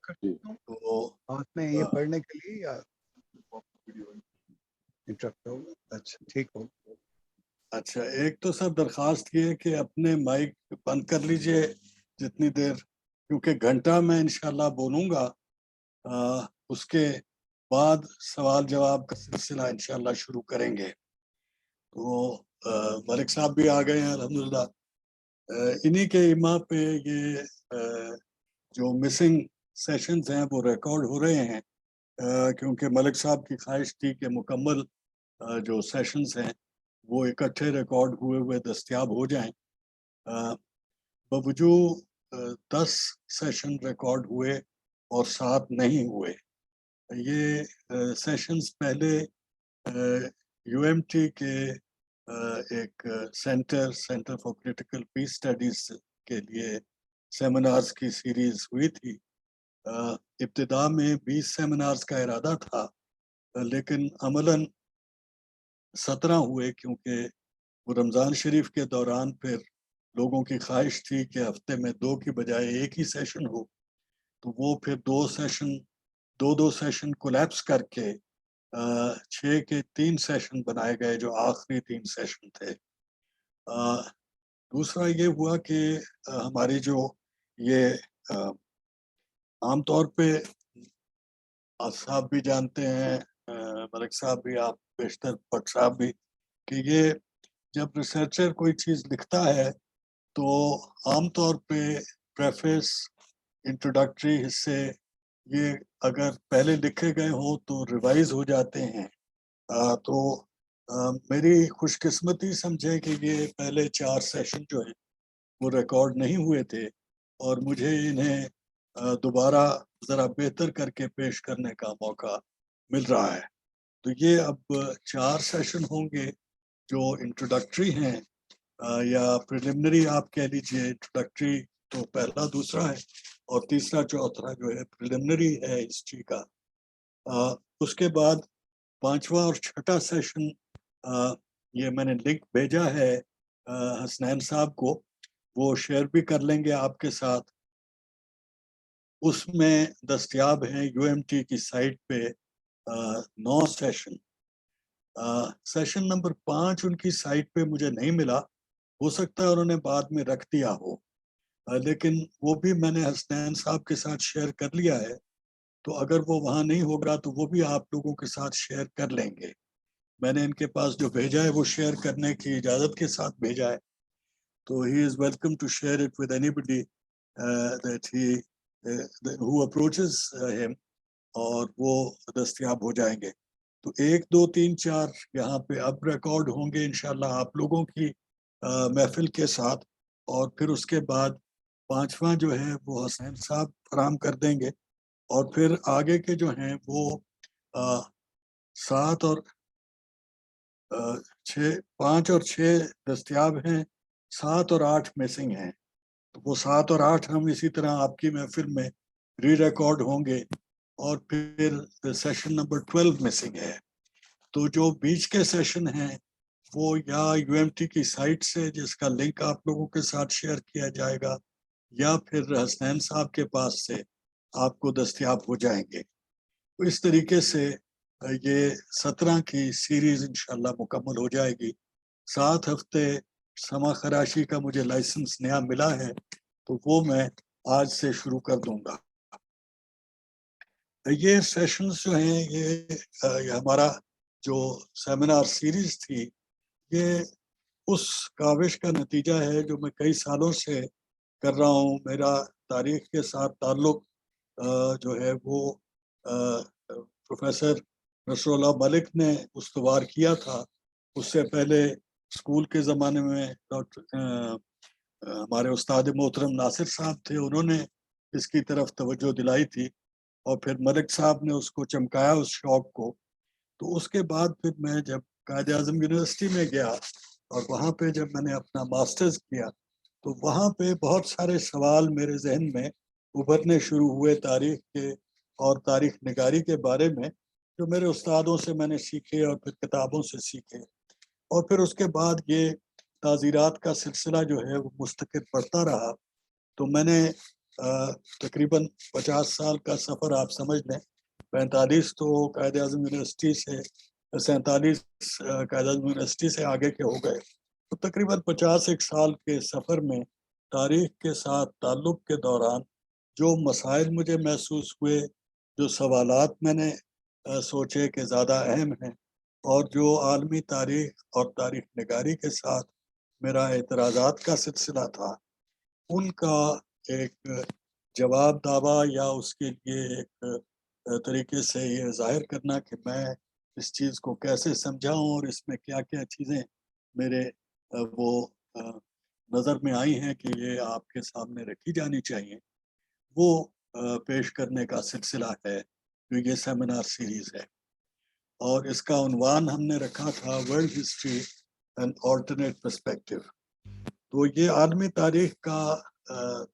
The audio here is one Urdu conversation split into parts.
کر سکتا ہوں تو ہاتھ میں یہ پڑھنے کے لیے یا انٹرپٹ ہوگا؟ اچھا ٹھیک ہو. اچھا، ایک تو سر درخواست یہ ہے کہ اپنے مائک بند کر لیجئے جتنی دیر، کیونکہ گھنٹہ میں انشاءاللہ بولوں گا، اس کے بعد سوال جواب کا سلسلہ انشاءاللہ شروع کریں گے. تو ملک صاحب بھی آ گئے ہیں الحمدللہ. انہی کے ایما پہ یہ جو مسنگ سیشنز ہیں وہ ریکارڈ ہو رہے ہیں، کیونکہ ملک صاحب کی خواہش تھی کہ مکمل جو سیشنز ہیں وہ اکٹھے ریکارڈ ہوئے دستیاب ہو جائیں. بوجود 10 سیشن ریکارڈ ہوئے اور 7 نہیں ہوئے. یہ سیشنز پہلے یو ایم ٹی کے ایک centre for political peace studies کے لیے سیمینارز کی سیریز ہوئی تھی. ابتدا میں 20 سیمینارز کا ارادہ تھا، لیکن عملاً 17 ہوئے، کیونکہ وہ رمضان شریف کے دوران پھر لوگوں کی خواہش تھی کہ ہفتے میں 2 کی بجائے 1 ہی سیشن ہو. تو وہ پھر 2 سیشن کولیپس کر کے 6 کے 3 سیشن بنائے گئے، جو آخری 3 سیشن تھے. دوسرا یہ ہوا کہ ہماری جو یہ عام طور پہ آپ صاحب بھی جانتے ہیں، ملک صاحب بھی، آپ بیشتر بٹ صاحب بھی، کہ یہ جب ریسرچر کوئی چیز لکھتا ہے تو عام طور پہ پریفیس، انٹروڈکٹری حصے یہ اگر پہلے لکھے گئے ہوں تو ریوائز ہو جاتے ہیں. تو میری خوش قسمتی سمجھے کہ یہ پہلے 4 سیشن جو ہیں وہ ریکارڈ نہیں ہوئے تھے، اور مجھے انہیں دوبارہ ذرا بہتر کر کے پیش کرنے کا موقع مل رہا ہے. تو یہ اب 4 سیشن ہوں گے جو انٹروڈکٹری ہیں، یا پریلیمنری آپ کہہ لیجئے. انٹروڈکٹری تو پہلا دوسرا ہے، اور تیسرا چوتھا جو ہے پریلیمنری ہے ہسٹری کا. اس کے بعد 5واں اور 6واں سیشن، یہ میں نے لنک بھیجا ہے حسنین صاحب کو، وہ شیئر بھی کر لیں گے آپ کے ساتھ. اس میں دستیاب ہیں یو ایم ٹی کی سائٹ پہ 9 سیشن. سیشن نمبر 5 ان کی سائٹ پہ مجھے نہیں ملا، ہو سکتا ہے انہوں نے بعد میں رکھ دیا ہو، لیکن وہ بھی میں نے حسنین صاحب کے ساتھ شیئر کر لیا ہے. تو اگر وہ وہاں نہیں ہوگا تو وہ بھی آپ لوگوں کے ساتھ شیئر کر لیں گے. میں نے ان کے پاس جو بھیجا ہے وہ شیئر کرنے کی اجازت کے ساتھ بھیجا ہے. تو he is welcome to share it with anybody who approaches him, اور وہ دستیاب ہو جائیں گے. تو 1 2 3 4 یہاں پہ اب ریکارڈ ہوں گے انشاءاللہ آپ لوگوں کی محفل کے ساتھ، اور پھر اس کے بعد 5واں جو ہے وہ حسین صاحب فراہم کر دیں گے. اور پھر آگے کے جو ہیں وہ 7 اور 6، 5 اور 6 دستیاب ہیں، 7 اور 8 مسنگ ہیں. وہ 7 اور 8 ہم اسی طرح آپ کی محفل میں ری ریکارڈ ہوں گے. اور پھر سیشن نمبر 12 مسنگ ہے. تو جو بیچ کے سیشن ہیں وہ یا یو ایم ٹی کی سائٹ سے، جس کا لنک آپ لوگوں کے ساتھ شیئر کیا جائے گا، یا پھر حسنین صاحب کے پاس سے آپ کو دستیاب ہو جائیں گے. تو اس طریقے سے یہ 17 کی سیریز انشاءاللہ مکمل ہو جائے گی. 7 ہفتے سما خراشی کا مجھے لائسنس نیا ملا ہے، تو وہ میں آج سے شروع کر دوں گا. یہ سیشنز جو ہیں یہ ہمارا جو سیمینار سیریز تھی، یہ اس کاوش کا نتیجہ ہے جو میں کئی سالوں سے کر رہا ہوں. میرا تاریخ کے ساتھ تعلق جو ہے وہ پروفیسر نصر اللہ ملک نے استوار کیا تھا. اس سے پہلے اسکول کے زمانے میں ہمارے استاد محترم ناصر صاحب تھے، انہوں نے اس کی طرف توجہ دلائی تھی، اور پھر ملک صاحب نے اس کو چمکایا اس شوق کو. تو اس کے بعد پھر میں جب قائد اعظم یونیورسٹی میں گیا، اور وہاں پہ جب میں نے اپنا ماسٹرز کیا، تو وہاں پہ بہت سارے سوال میرے ذہن میں ابھرنے شروع ہوئے تاریخ کے اور تاریخ نگاری کے بارے میں، جو میرے استادوں سے میں نے سیکھے اور پھر کتابوں سے سیکھے. اور پھر اس کے بعد یہ تعزیرات کا سلسلہ جو ہے وہ مستقل بڑھتا رہا. تو میں نے تقریباً 50 سال کا سفر آپ سمجھ لیں. 45 تو قائد اعظم یونیورسٹی سے، 47 قائد اعظم یونیورسٹی سے آگے کے ہو گئے. تو تقریباً 51 سال کے سفر میں تاریخ کے ساتھ تعلق کے دوران جو مسائل مجھے محسوس ہوئے، جو سوالات میں نے سوچے کہ زیادہ اہم ہیں، اور جو عالمی تاریخ اور تاریخ نگاری کے ساتھ میرا اعتراضات کا سلسلہ تھا، ان کا ایک جواب دعویٰ یا اس کے لیے ایک طریقے سے یہ ظاہر کرنا کہ میں اس چیز کو کیسے سمجھاؤں اور اس میں کیا کیا چیزیں میرے وہ نظر میں آئی ہیں کہ یہ آپ کے سامنے رکھی جانی چاہیے، وہ پیش کرنے کا سلسلہ ہے جو یہ سیمینار سیریز ہے. اور اس کا عنوان ہم نے رکھا تھا world history and alternate perspective. تو یہ عالمی تاریخ کا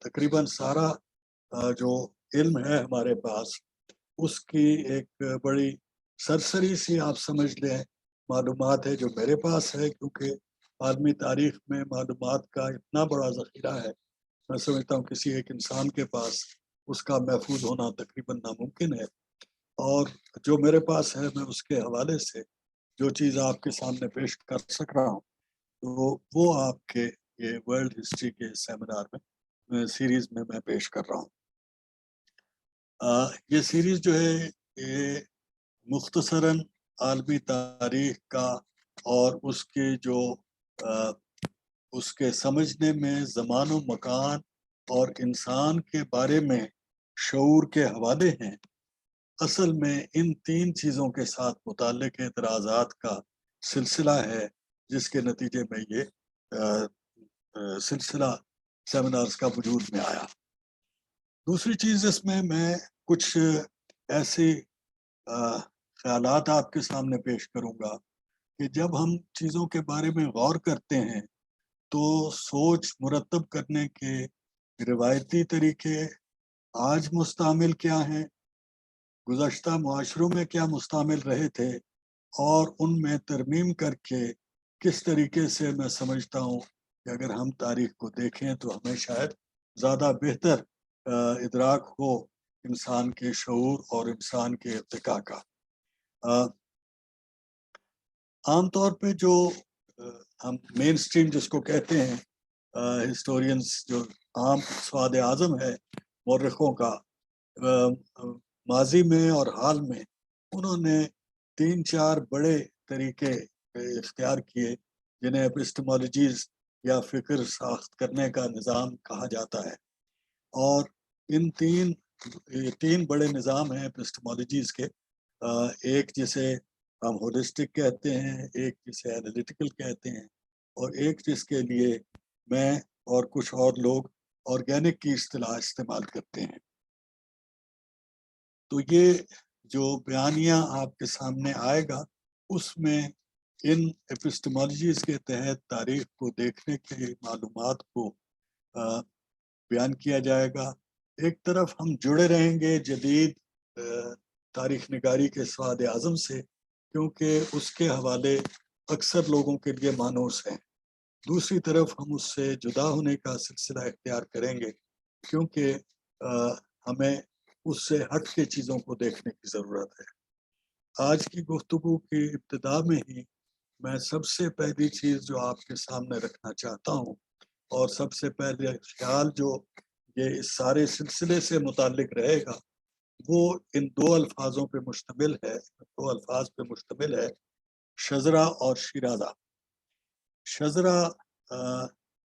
تقریباً سارا جو علم ہے ہمارے پاس، اس کی ایک بڑی سرسری سی آپ سمجھ لیں معلومات ہے جو میرے پاس ہے، کیونکہ عالمی تاریخ میں معلومات کا اتنا بڑا ذخیرہ ہے، میں سمجھتا ہوں کسی ایک انسان کے پاس اس کا محفوظ ہونا تقریباً ناممکن ہے. اور جو میرے پاس ہے میں اس کے حوالے سے جو چیز آپ کے سامنے پیش کر سک رہا ہوں، تو وہ آپ کے یہ ورلڈ ہسٹری کے سیمینار میں سیریز میں پیش کر رہا ہوں. یہ سیریز جو ہے یہ مختصراً عالمی تاریخ کا اور اس کے جو اس کے سمجھنے میں زمان و مکان اور انسان کے بارے میں شعور کے حوالے ہیں. اصل میں ان 3 چیزوں کے ساتھ متعلق اعتراضات کا سلسلہ ہے جس کے نتیجے میں یہ سلسلہ سیمینارز کا وجود میں آیا. دوسری چیز اس میں کچھ ایسی خیالات آپ کے سامنے پیش کروں گا کہ جب ہم چیزوں کے بارے میں غور کرتے ہیں تو سوچ مرتب کرنے کے روایتی طریقے آج مستعمل کیا ہیں، گزشتہ معاشروں میں کیا مستعمل رہے تھے، اور ان میں ترمیم کر کے کس طریقے سے میں سمجھتا ہوں کہ اگر ہم تاریخ کو دیکھیں تو ہمیں شاید زیادہ بہتر ادراک ہو انسان کے شعور اور انسان کے ارتقاء کا. عام طور پہ جو ہم مین سٹریم جس کو کہتے ہیں، ہسٹورینز جو عام سواد اعظم ہے مورخوں کا، ماضی میں اور حال میں انہوں نے 3-4 بڑے طریقے اختیار کیے جنہیں ایپسٹمالوجیز یا فکر ساخت کرنے کا نظام کہا جاتا ہے. اور ان 3 بڑے نظام ہیں ایپسٹمالوجیز کے. ایک جسے ہم ہولسٹک کہتے ہیں، ایک جسے اینالیٹیکل کہتے ہیں، اور ایک جس کے لیے میں اور کچھ اور لوگ آرگینک کی اصطلاح استعمال کرتے ہیں. تو یہ جو بیانیہ آپ کے سامنے آئے گا اس میں ان ایپسٹمالوجیز کے تحت تاریخ کو دیکھنے کے معلومات کو بیان کیا جائے گا. ایک طرف ہم جڑے رہیں گے جدید تاریخ نگاری کے سواد اعظم سے، کیونکہ اس کے حوالے اکثر لوگوں کے لیے مانوس ہیں. دوسری طرف ہم اس سے جدا ہونے کا سلسلہ اختیار کریں گے، کیونکہ ہمیں اس سے ہٹ کے چیزوں کو دیکھنے کی ضرورت ہے. آج کی گفتگو کی ابتدا میں ہی میں سب سے پہلی چیز جو آپ کے سامنے رکھنا چاہتا ہوں، اور سب سے پہلے خیال جو یہ اس سارے سلسلے سے متعلق رہے گا، وہ ان 2 الفاظوں پہ مشتمل ہے، 2 الفاظ پہ مشتمل ہے: شزرہ اور شیرازہ. شزرہ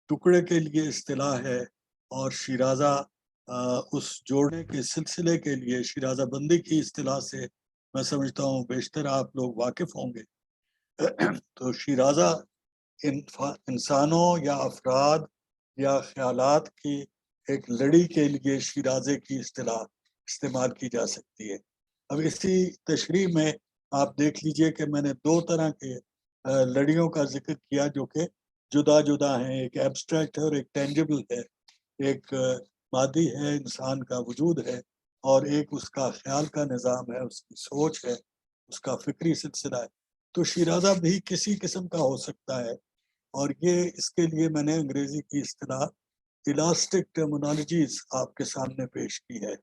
ٹکڑے کے لیے اصطلاح ہے، اور شیرازہ اس جوڑنے کے سلسلے کے لیے شیرازہ بندی کی اصطلاح سے میں سمجھتا ہوں بیشتر آپ لوگ واقف ہوں گے. تو شیرازہ انسانوں یا افراد یا خیالات کی ایک لڑی کے لیے شیرازے کی اصطلاح استعمال کی جا سکتی ہے. اب اسی تشریح میں آپ دیکھ لیجئے کہ میں نے 2 طرح کے لڑیوں کا ذکر کیا جو کہ جدا جدا ہیں. ایک ایبسٹریکٹ ہے اور ایک ٹینجبل ہے. ایک مادی ہے، انسان کا وجود ہے، اور ایک اس کا خیال کا نظام ہے، اس کی سوچ ہے، اس کا فکری سلسلہ ہے. تو شیرازہ بھی کسی قسم کا ہو سکتا ہے، اور یہ اس کے لیے میں نے انگریزی کی اصطلاح الاسٹک ٹرمینالوجیز آپ کے سامنے پیش کی ہے،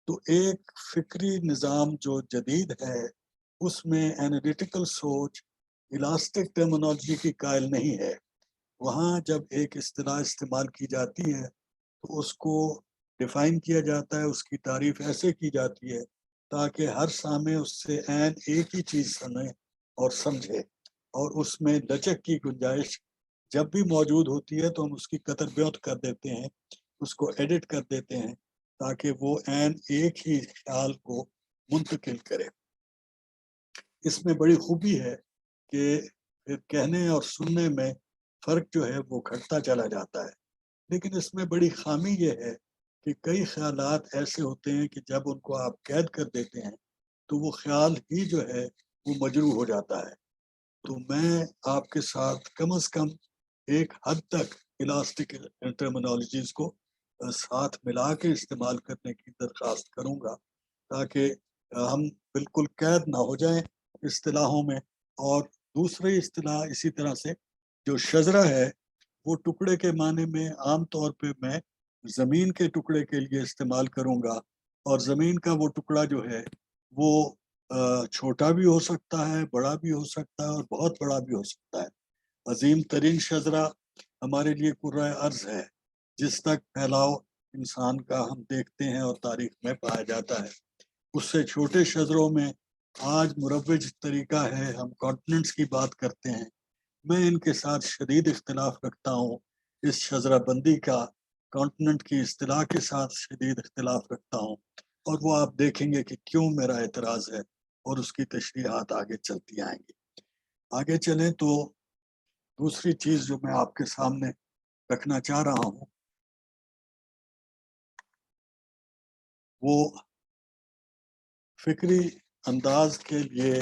تو ایک فکری نظام جو جدید ہے اس میں انالیٹیکل سوچ الاسٹک ٹرمینالوجی کی قائل نہیں ہے۔ وہاں جب ایک اصطلاح استعمال کی جاتی ہے تو اس کو ڈیفائن کیا جاتا ہے، اس کی تعریف ایسے کی جاتی ہے تاکہ ہر سامع اس سے عین ایک ہی چیز سنے اور سمجھے، اور اس میں لچک کی گنجائش جب بھی موجود ہوتی ہے تو ہم اس کی قطر بیعت کر دیتے ہیں، اس کو ایڈٹ کر دیتے ہیں تاکہ وہ عین ایک ہی خیال کو منتقل کرے۔ اس میں بڑی خوبی ہے کہ پھر کہنے اور سننے میں فرق جو ہے وہ گھٹتا چلا جاتا ہے، لیکن اس میں بڑی خامی یہ ہے کہ کئی خیالات ایسے ہوتے ہیں کہ جب ان کو آپ قید کر دیتے ہیں تو وہ خیال ہی جو ہے وہ مجروح ہو جاتا ہے۔ تو میں آپ کے ساتھ کم از کم ایک حد تک الاسٹک ٹرمینالوجیز کو ساتھ ملا کے استعمال کرنے کی درخواست کروں گا تاکہ ہم بالکل قید نہ ہو جائیں اصطلاحوں میں۔ اور دوسری اصطلاح اسی طرح سے جو شجرہ ہے وہ ٹکڑے کے معنی میں عام طور پہ میں زمین کے ٹکڑے کے لیے استعمال کروں گا، اور زمین کا وہ ٹکڑا جو ہے وہ چھوٹا بھی ہو سکتا ہے، بڑا بھی ہو سکتا ہے، اور بہت بڑا بھی ہو سکتا ہے۔ عظیم ترین شجرہ ہمارے لیے کرۂ ارض ہے جس تک پھیلاؤ انسان کا ہم دیکھتے ہیں اور تاریخ میں پایا جاتا ہے۔ اس سے چھوٹے شجروں میں آج مروج طریقہ ہے، ہم کانٹیننٹس کی بات کرتے ہیں، میں ان کے ساتھ شدید اختلاف رکھتا ہوں۔ اس شجرہ بندی کا کانٹیننٹ کی اصطلاح کے ساتھ شدید اختلاف رکھتا ہوں، اور وہ آپ دیکھیں گے کہ کیوں میرا اعتراض ہے، اور اس کی تشریحات آگے چلتی آئیں گی۔ آگے چلیں تو دوسری چیز جو میں آپ کے سامنے رکھنا چاہ رہا ہوں وہ فکری انداز کے لیے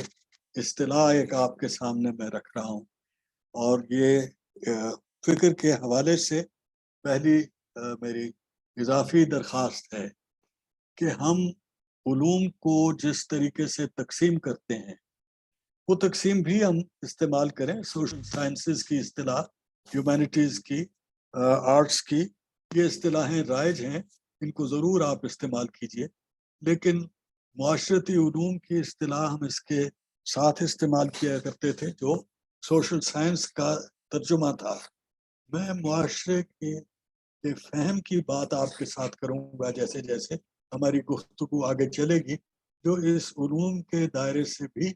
اصطلاح ایک آپ کے سامنے میں رکھ رہا ہوں، اور یہ فکر کے حوالے سے پہلی میری اضافی درخواست ہے کہ ہم علوم کو جس طریقے سے تقسیم کرتے ہیں وہ تقسیم بھی ہم استعمال کریں۔ سوشل سائنسز کی اصطلاح، ہیومینٹیز کی، آرٹس کی، یہ اصطلاحیں رائج ہیں، ان کو ضرور آپ استعمال کیجئے، لیکن معاشرتی علوم کی اصطلاح ہم اس کے ساتھ استعمال کیا کرتے تھے جو سوشل سائنس کا ترجمہ تھا۔ میں معاشرے کے فہم کی بات آپ کے ساتھ کروں گا جیسے جیسے ہماری گفتگو آگے چلے گی، جو اس علوم کے دائرے سے بھی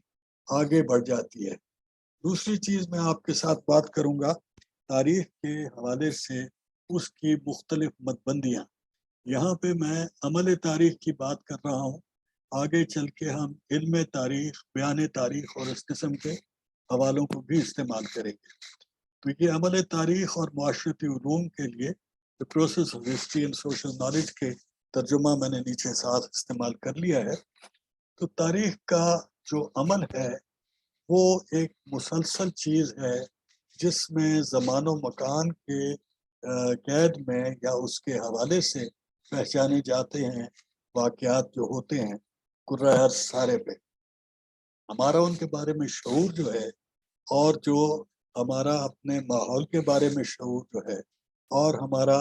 آگے بڑھ جاتی ہے۔ دوسری چیز میں آپ کے ساتھ بات کروں گا تاریخ کے حوالے سے اس کی مختلف متبندیاں۔ یہاں پہ میں عمل تاریخ کی بات کر رہا ہوں، آگے چل کے ہم علم تاریخ، بیان تاریخ اور اس قسم کے حوالوں کو بھی استعمال کریں گے۔ تو یہ عمل تاریخ اور معاشرتی علوم کے لیے The process of history and social knowledge کے ترجمہ میں نے نیچے ساتھ استعمال کر لیا ہے۔ تو تاریخ کا جو عمل ہے وہ ایک مسلسل چیز ہے جس میں زمان و مکان کے قید میں یا اس کے حوالے سے پہچانے جاتے ہیں واقعات جو ہوتے ہیں کرۂ ارض سارے پہ۔ ہمارا ان کے بارے میں شعور جو ہے، اور جو ہمارا اپنے ماحول کے بارے میں شعور جو ہے، اور ہمارا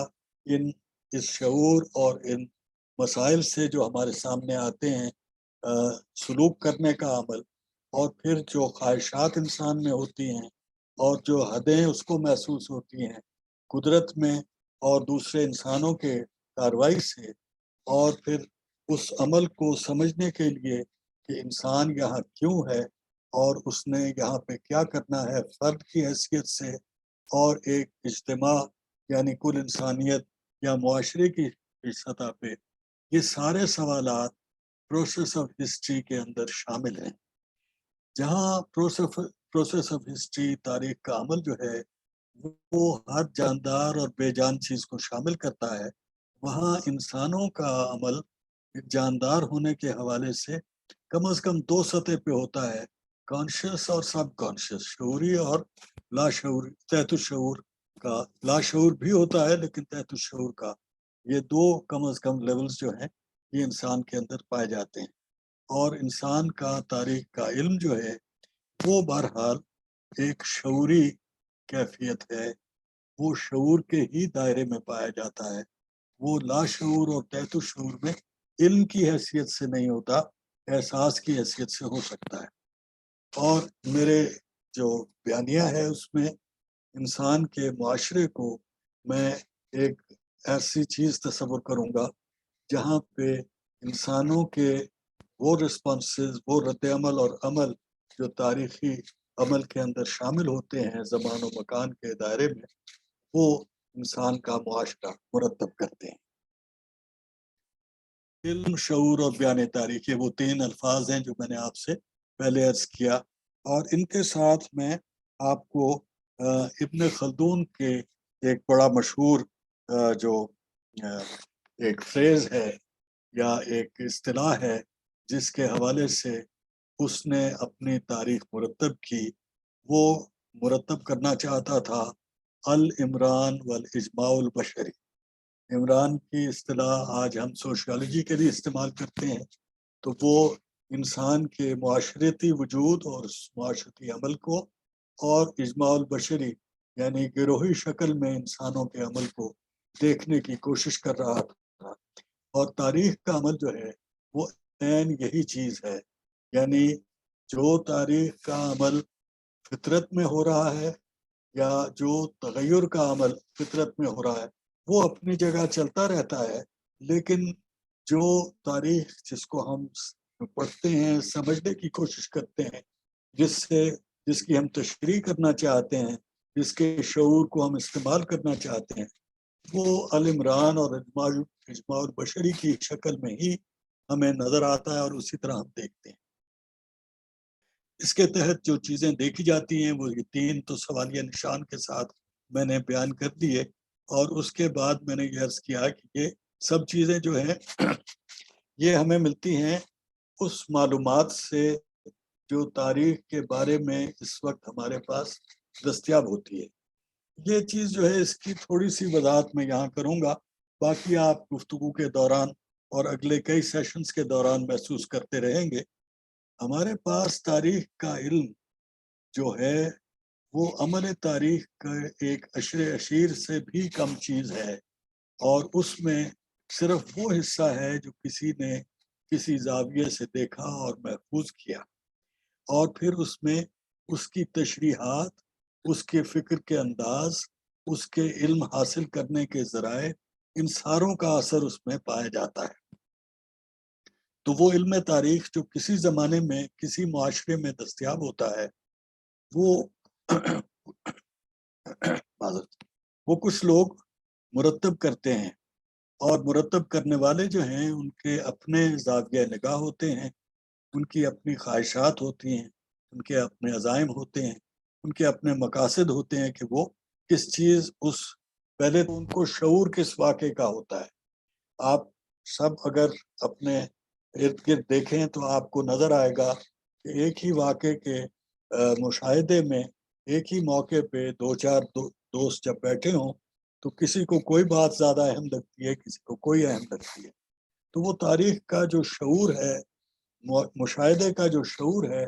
اس شعور اور ان مسائل سے جو ہمارے سامنے آتے ہیں سلوک کرنے کا عمل، اور پھر جو خواہشات انسان میں ہوتی ہیں اور جو حدیں اس کو محسوس ہوتی ہیں قدرت میں اور دوسرے انسانوں کے کارروائی سے، اور پھر اس عمل کو سمجھنے کے لیے کہ انسان یہاں کیوں ہے اور اس نے یہاں پہ کیا کرنا ہے فرد کی حیثیت سے، اور ایک اجتماع یعنی کل انسانیت یا معاشرے کی سطح پہ، یہ سارے سوالات پروسیس آف ہسٹری کے اندر شامل ہیں۔ جہاں پروسیس آف ہسٹری، تاریخ کا عمل جو ہے وہ ہر جاندار اور بے جان چیز کو شامل کرتا ہے، وہاں انسانوں کا عمل جاندار ہونے کے حوالے سے کم از کم دو سطح پہ ہوتا ہے، کانشیس اور سب کانشیس، شعوری اور لاشعوری، تحت الشعور کا۔ لاشعور بھی ہوتا ہے لیکن تحت الشعور کا، یہ دو کم از کم لیولز جو ہیں یہ انسان کے اندر پائے جاتے ہیں۔ اور انسان کا تاریخ کا علم جو ہے وہ بہرحال ایک شعوری کیفیت ہے، وہ شعور کے ہی دائرے میں پایا جاتا ہے، وہ لاشعور اور تحت الشعور میں علم کی حیثیت سے نہیں ہوتا، احساس کی حیثیت سے ہو سکتا ہے۔ اور میرے جو بیانیہ ہے اس میں انسان کے معاشرے کو میں ایک ایسی چیز تصور کروں گا جہاں پہ انسانوں کے وہ رسپانسز، وہ رد عمل اور عمل جو تاریخی عمل کے اندر شامل ہوتے ہیں زمان و مکان کے دائرے میں، وہ انسان کا معاشرہ مرتب کرتے ہیں۔ علم، شعور اور بیان تاریخ، یہ وہ تین الفاظ ہیں جو میں نے آپ سے پہلے عرض کیا، اور ان کے ساتھ میں آپ کو ابن خلدون کے ایک بڑا مشہور جو ایک فریز ہے یا ایک اصطلاح ہے جس کے حوالے سے اس نے اپنی تاریخ مرتب کی، وہ مرتب کرنا چاہتا تھا العمران والاجماع البشری۔ عمران کی اصطلاح آج ہم سوشیالوجی کے لیے استعمال کرتے ہیں، تو وہ انسان کے معاشرتی وجود اور معاشرتی عمل کو، اور اجماع البشری یعنی گروہی شکل میں انسانوں کے عمل کو دیکھنے کی کوشش کر رہا تھا۔ اور تاریخ کا عمل جو ہے وہ عین یہی چیز ہے، یعنی جو تاریخ کا عمل فطرت میں ہو رہا ہے یا جو تغیر کا عمل فطرت میں ہو رہا ہے وہ اپنی جگہ چلتا رہتا ہے، لیکن جو تاریخ جس کو ہم پڑھتے ہیں، سمجھنے کی کوشش کرتے ہیں، جس کی ہم تشریح کرنا چاہتے ہیں، جس کے شعور کو ہم استعمال کرنا چاہتے ہیں، وہ العمران اور اجماع البشری کی شکل میں ہی ہمیں نظر آتا ہے اور اسی طرح ہم دیکھتے ہیں۔ اس کے تحت جو چیزیں دیکھی جاتی ہیں وہ یہ تین تو سوالیہ نشان کے ساتھ میں نے بیان کر دیے، اور اس کے بعد میں نے یہ عرض کیا کہ یہ سب چیزیں جو ہیں یہ ہمیں ملتی ہیں اس معلومات سے جو تاریخ کے بارے میں اس وقت ہمارے پاس دستیاب ہوتی ہے۔ یہ چیز جو ہے اس کی تھوڑی سی وضاحت میں یہاں کروں گا، باقی آپ گفتگو کے دوران اور اگلے کئی سیشنز کے دوران محسوس کرتے رہیں گے۔ ہمارے پاس تاریخ کا علم جو ہے وہ عمل تاریخ کا ایک عشر عشیر سے بھی کم چیز ہے، اور اس میں صرف وہ حصہ ہے جو کسی نے کسی زاویے سے دیکھا اور محفوظ کیا، اور پھر اس میں اس کی تشریحات، اس کے فکر کے انداز، اس کے علم حاصل کرنے کے ذرائع، ان ساروں کا اثر اس میں پایا جاتا ہے۔ تو وہ علم تاریخ جو کسی زمانے میں کسی معاشرے میں دستیاب ہوتا ہے، وہ کچھ لوگ مرتب کرتے ہیں، اور مرتب کرنے والے جو ہیں ان کے اپنے زاویہ نگاہ ہوتے ہیں، ان کی اپنی خواہشات ہوتی ہیں، ان کے اپنے عزائم ہوتے ہیں، ان کے اپنے مقاصد ہوتے ہیں کہ وہ کس چیز پہلے تو ان کو شعور کس واقعے کا ہوتا ہے۔ آپ سب اگر اپنے ارد گرد دیکھیں تو آپ کو نظر آئے گا کہ ایک ہی واقعے کے مشاہدے میں ایک ہی موقع پہ دو چار دوست جب بیٹھے ہوں تو کسی کو کوئی بات زیادہ اہم لگتی ہے، کسی کو کوئی اہم لگتی ہے۔ تو وہ تاریخ کا جو شعور ہے، مشاہدے کا جو شعور ہے،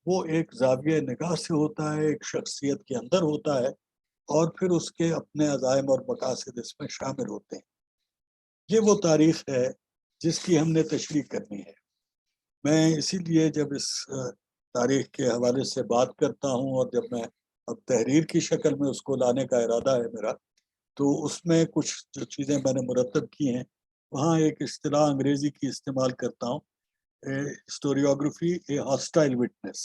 وہ ایک زاویہ نگاہ سے ہوتا ہے، ایک شخصیت کے اندر ہوتا ہے، اور پھر اس کے اپنے عزائم اور مقاصد اس میں شامل ہوتے ہیں۔ یہ وہ تاریخ ہے جس کی ہم نے تشریح کرنی ہے۔ میں اسی لیے جب اس تاریخ کے حوالے سے بات کرتا ہوں، اور جب میں اب تحریر کی شکل میں اس کو لانے کا ارادہ ہے میرا، تو اس میں کچھ جو چیزیں میں نے مرتب کی ہیں، وہاں ایک اصطلاح انگریزی کی استعمال کرتا ہوں، ہسٹوریوگرافی اے ہاسٹائل وٹنس۔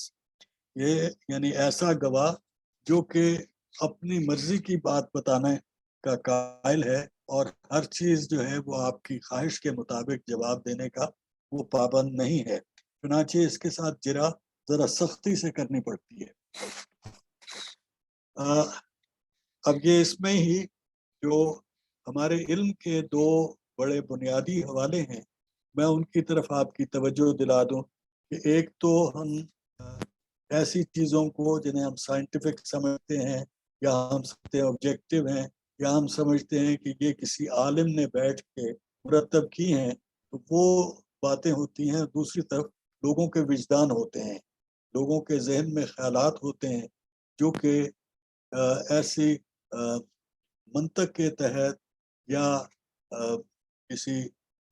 یہ یعنی ایسا گواہ جو کہ اپنی مرضی کی بات بتانے کا قائل ہے، اور ہر چیز جو ہے وہ آپ کی خواہش کے مطابق جواب دینے کا وہ پابند نہیں ہے، چنانچہ اس کے ساتھ ذرا سختی سے کرنی پڑتی ہے۔ اب یہ اس میں ہی جو ہمارے علم کے دو بڑے بنیادی حوالے ہیں، میں ان کی طرف آپ کی توجہ دلا دوں کہ ایک تو ہم ایسی چیزوں کو جنہیں ہم سائنٹیفک سمجھتے ہیں، یا ہم سمجھتے ہیں آبجیکٹیو ہیں، یا ہم سمجھتے ہیں کہ یہ کسی عالم نے بیٹھ کے مرتب کی ہیں، تو وہ باتیں ہوتی ہیں۔ دوسری طرف لوگوں کے وجدان ہوتے ہیں، لوگوں کے ذہن میں خیالات ہوتے ہیں جو کہ ایسی منطق کے تحت یا کسی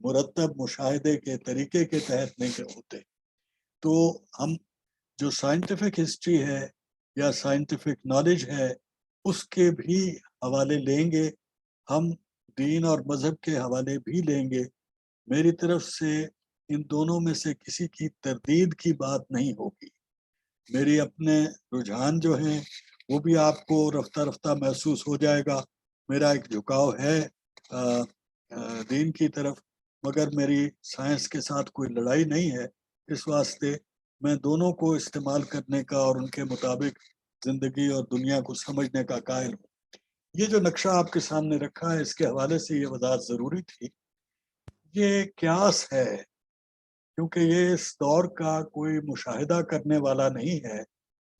مرتب مشاہدے کے طریقے کے تحت نہیں ہوتے. تو ہم جو سائنٹیفک ہسٹری ہے یا سائنٹیفک نالج ہے اس کے بھی حوالے لیں گے, ہم دین اور مذہب کے حوالے بھی لیں گے. میری طرف سے ان دونوں میں سے کسی کی تردید کی بات نہیں ہوگی. میری اپنے رجحان جو ہیں وہ بھی آپ کو رفتہ رفتہ محسوس ہو جائے گا. میرا ایک جھکاؤ ہے دین کی طرف, مگر میری سائنس کے ساتھ کوئی لڑائی نہیں ہے. اس واسطے میں دونوں کو استعمال کرنے کا اور ان کے مطابق زندگی اور دنیا کو سمجھنے کا قائل ہوں. یہ جو نقشہ آپ کے سامنے رکھا ہے اس کے حوالے سے یہ وضاحت ضروری تھی. یہ قیاس ہے کیونکہ یہ اس دور کا کوئی مشاہدہ کرنے والا نہیں ہے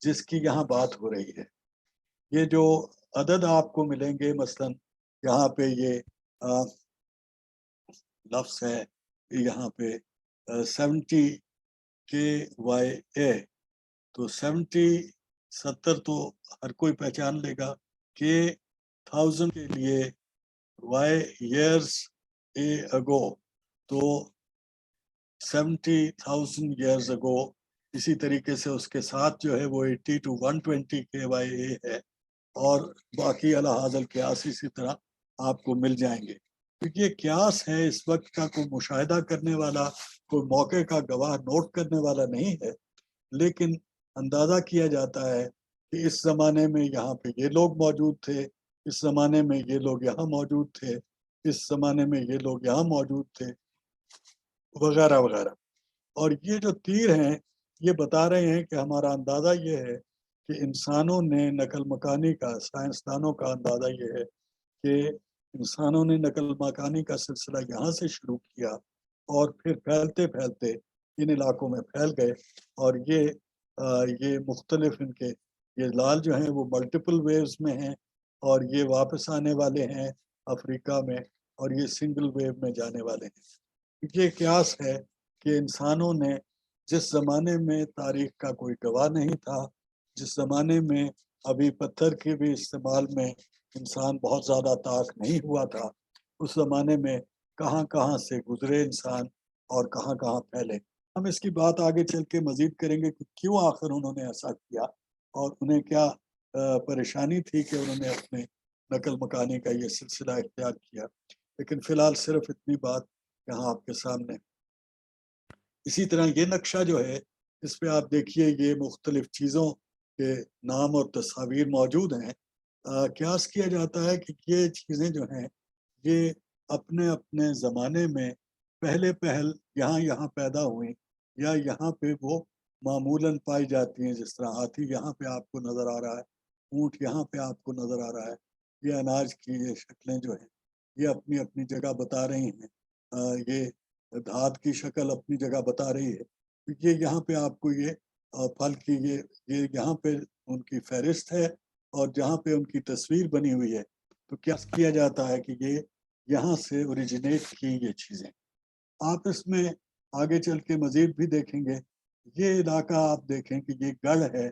جس کی یہاں بات ہو رہی ہے. یہ جو عدد آپ کو ملیں گے, مثلا یہاں پہ یہ لفظ ہے, یہاں پہ 70KYA, تو 70 تو ہر کوئی پہچان لے گا. کہ 1000 کے لیے Y years ago, تو 70,000 years ago. اسی طریقے سے اس کے ساتھ جو ہے وہ 80 to 120 KYA ہے, اور باقی الحاظ القیاس اسی طرح آپ کو مل جائیں گے. کیونکہ یہ قیاس ہے, اس وقت کا کوئی مشاہدہ کرنے والا, کوئی موقع کا گواہ نوٹ کرنے والا نہیں ہے, لیکن اندازہ کیا جاتا ہے کہ اس زمانے میں یہاں پہ یہ لوگ موجود تھے, اس زمانے میں یہ لوگ یہاں موجود تھے, اس زمانے میں یہ لوگ یہاں موجود تھے, وغیرہ وغیرہ. اور یہ جو تیر ہیں یہ بتا رہے ہیں کہ ہمارا اندازہ یہ ہے کہ انسانوں نے نقل مکانی کا, سائنسدانوں کا اندازہ یہ ہے کہ انسانوں نے نقل مکانی کا سلسلہ یہاں سے شروع کیا اور پھر پھیلتے پھیلتے ان علاقوں میں پھیل گئے. اور یہ مختلف ان کے یہ لال جو ہیں وہ ملٹیپل ویوز میں ہیں, اور یہ واپس آنے والے ہیں افریقہ میں, اور یہ سنگل ویو میں جانے والے ہیں. یہ قیاس ہے کہ انسانوں نے جس زمانے میں تاریخ کا کوئی گواہ نہیں تھا, جس زمانے میں ابھی پتھر کے بھی استعمال میں انسان بہت زیادہ طاق نہیں ہوا تھا, اس زمانے میں کہاں کہاں سے گزرے انسان اور کہاں کہاں پھیلے. ہم اس کی بات آگے چل کے مزید کریں گے کہ کیوں آخر انہوں نے ایسا کیا اور انہیں کیا پریشانی تھی کہ انہوں نے اپنے نقل مکانی کا یہ سلسلہ اختیار کیا. لیکن فی الحال صرف اتنی بات یہاں آپ کے سامنے. اسی طرح یہ نقشہ جو ہے اس پہ آپ دیکھیے یہ مختلف چیزوں کے نام اور تصاویر موجود ہیں. قیاس کیا جاتا ہے کہ یہ چیزیں جو ہیں یہ اپنے اپنے زمانے میں پہلے پہل یہاں پیدا ہوئیں, یا یہاں پہ وہ معمولاً پائی جاتی ہیں. جس طرح ہاتھی یہاں پہ آپ کو نظر آ رہا ہے, اونٹ یہاں پہ آپ کو نظر آ رہا ہے, یہ اناج کی یہ شکلیں جو ہیں یہ اپنی اپنی جگہ بتا رہی ہیں. یہ دھات کی شکل اپنی جگہ بتا رہی ہے. یہ یہاں پہ آپ کو یہ پھل کی یہ یہاں پہ ان کی فہرست ہے, اور جہاں پہ ان کی تصویر بنی ہوئی ہے تو قیاس کیا جاتا ہے کہ یہ یہاں سے اوریجنیٹ کی یہ چیزیں. آپ اس میں آگے چل کے مزید بھی دیکھیں گے. یہ علاقہ آپ دیکھیں کہ یہ گڑھ ہے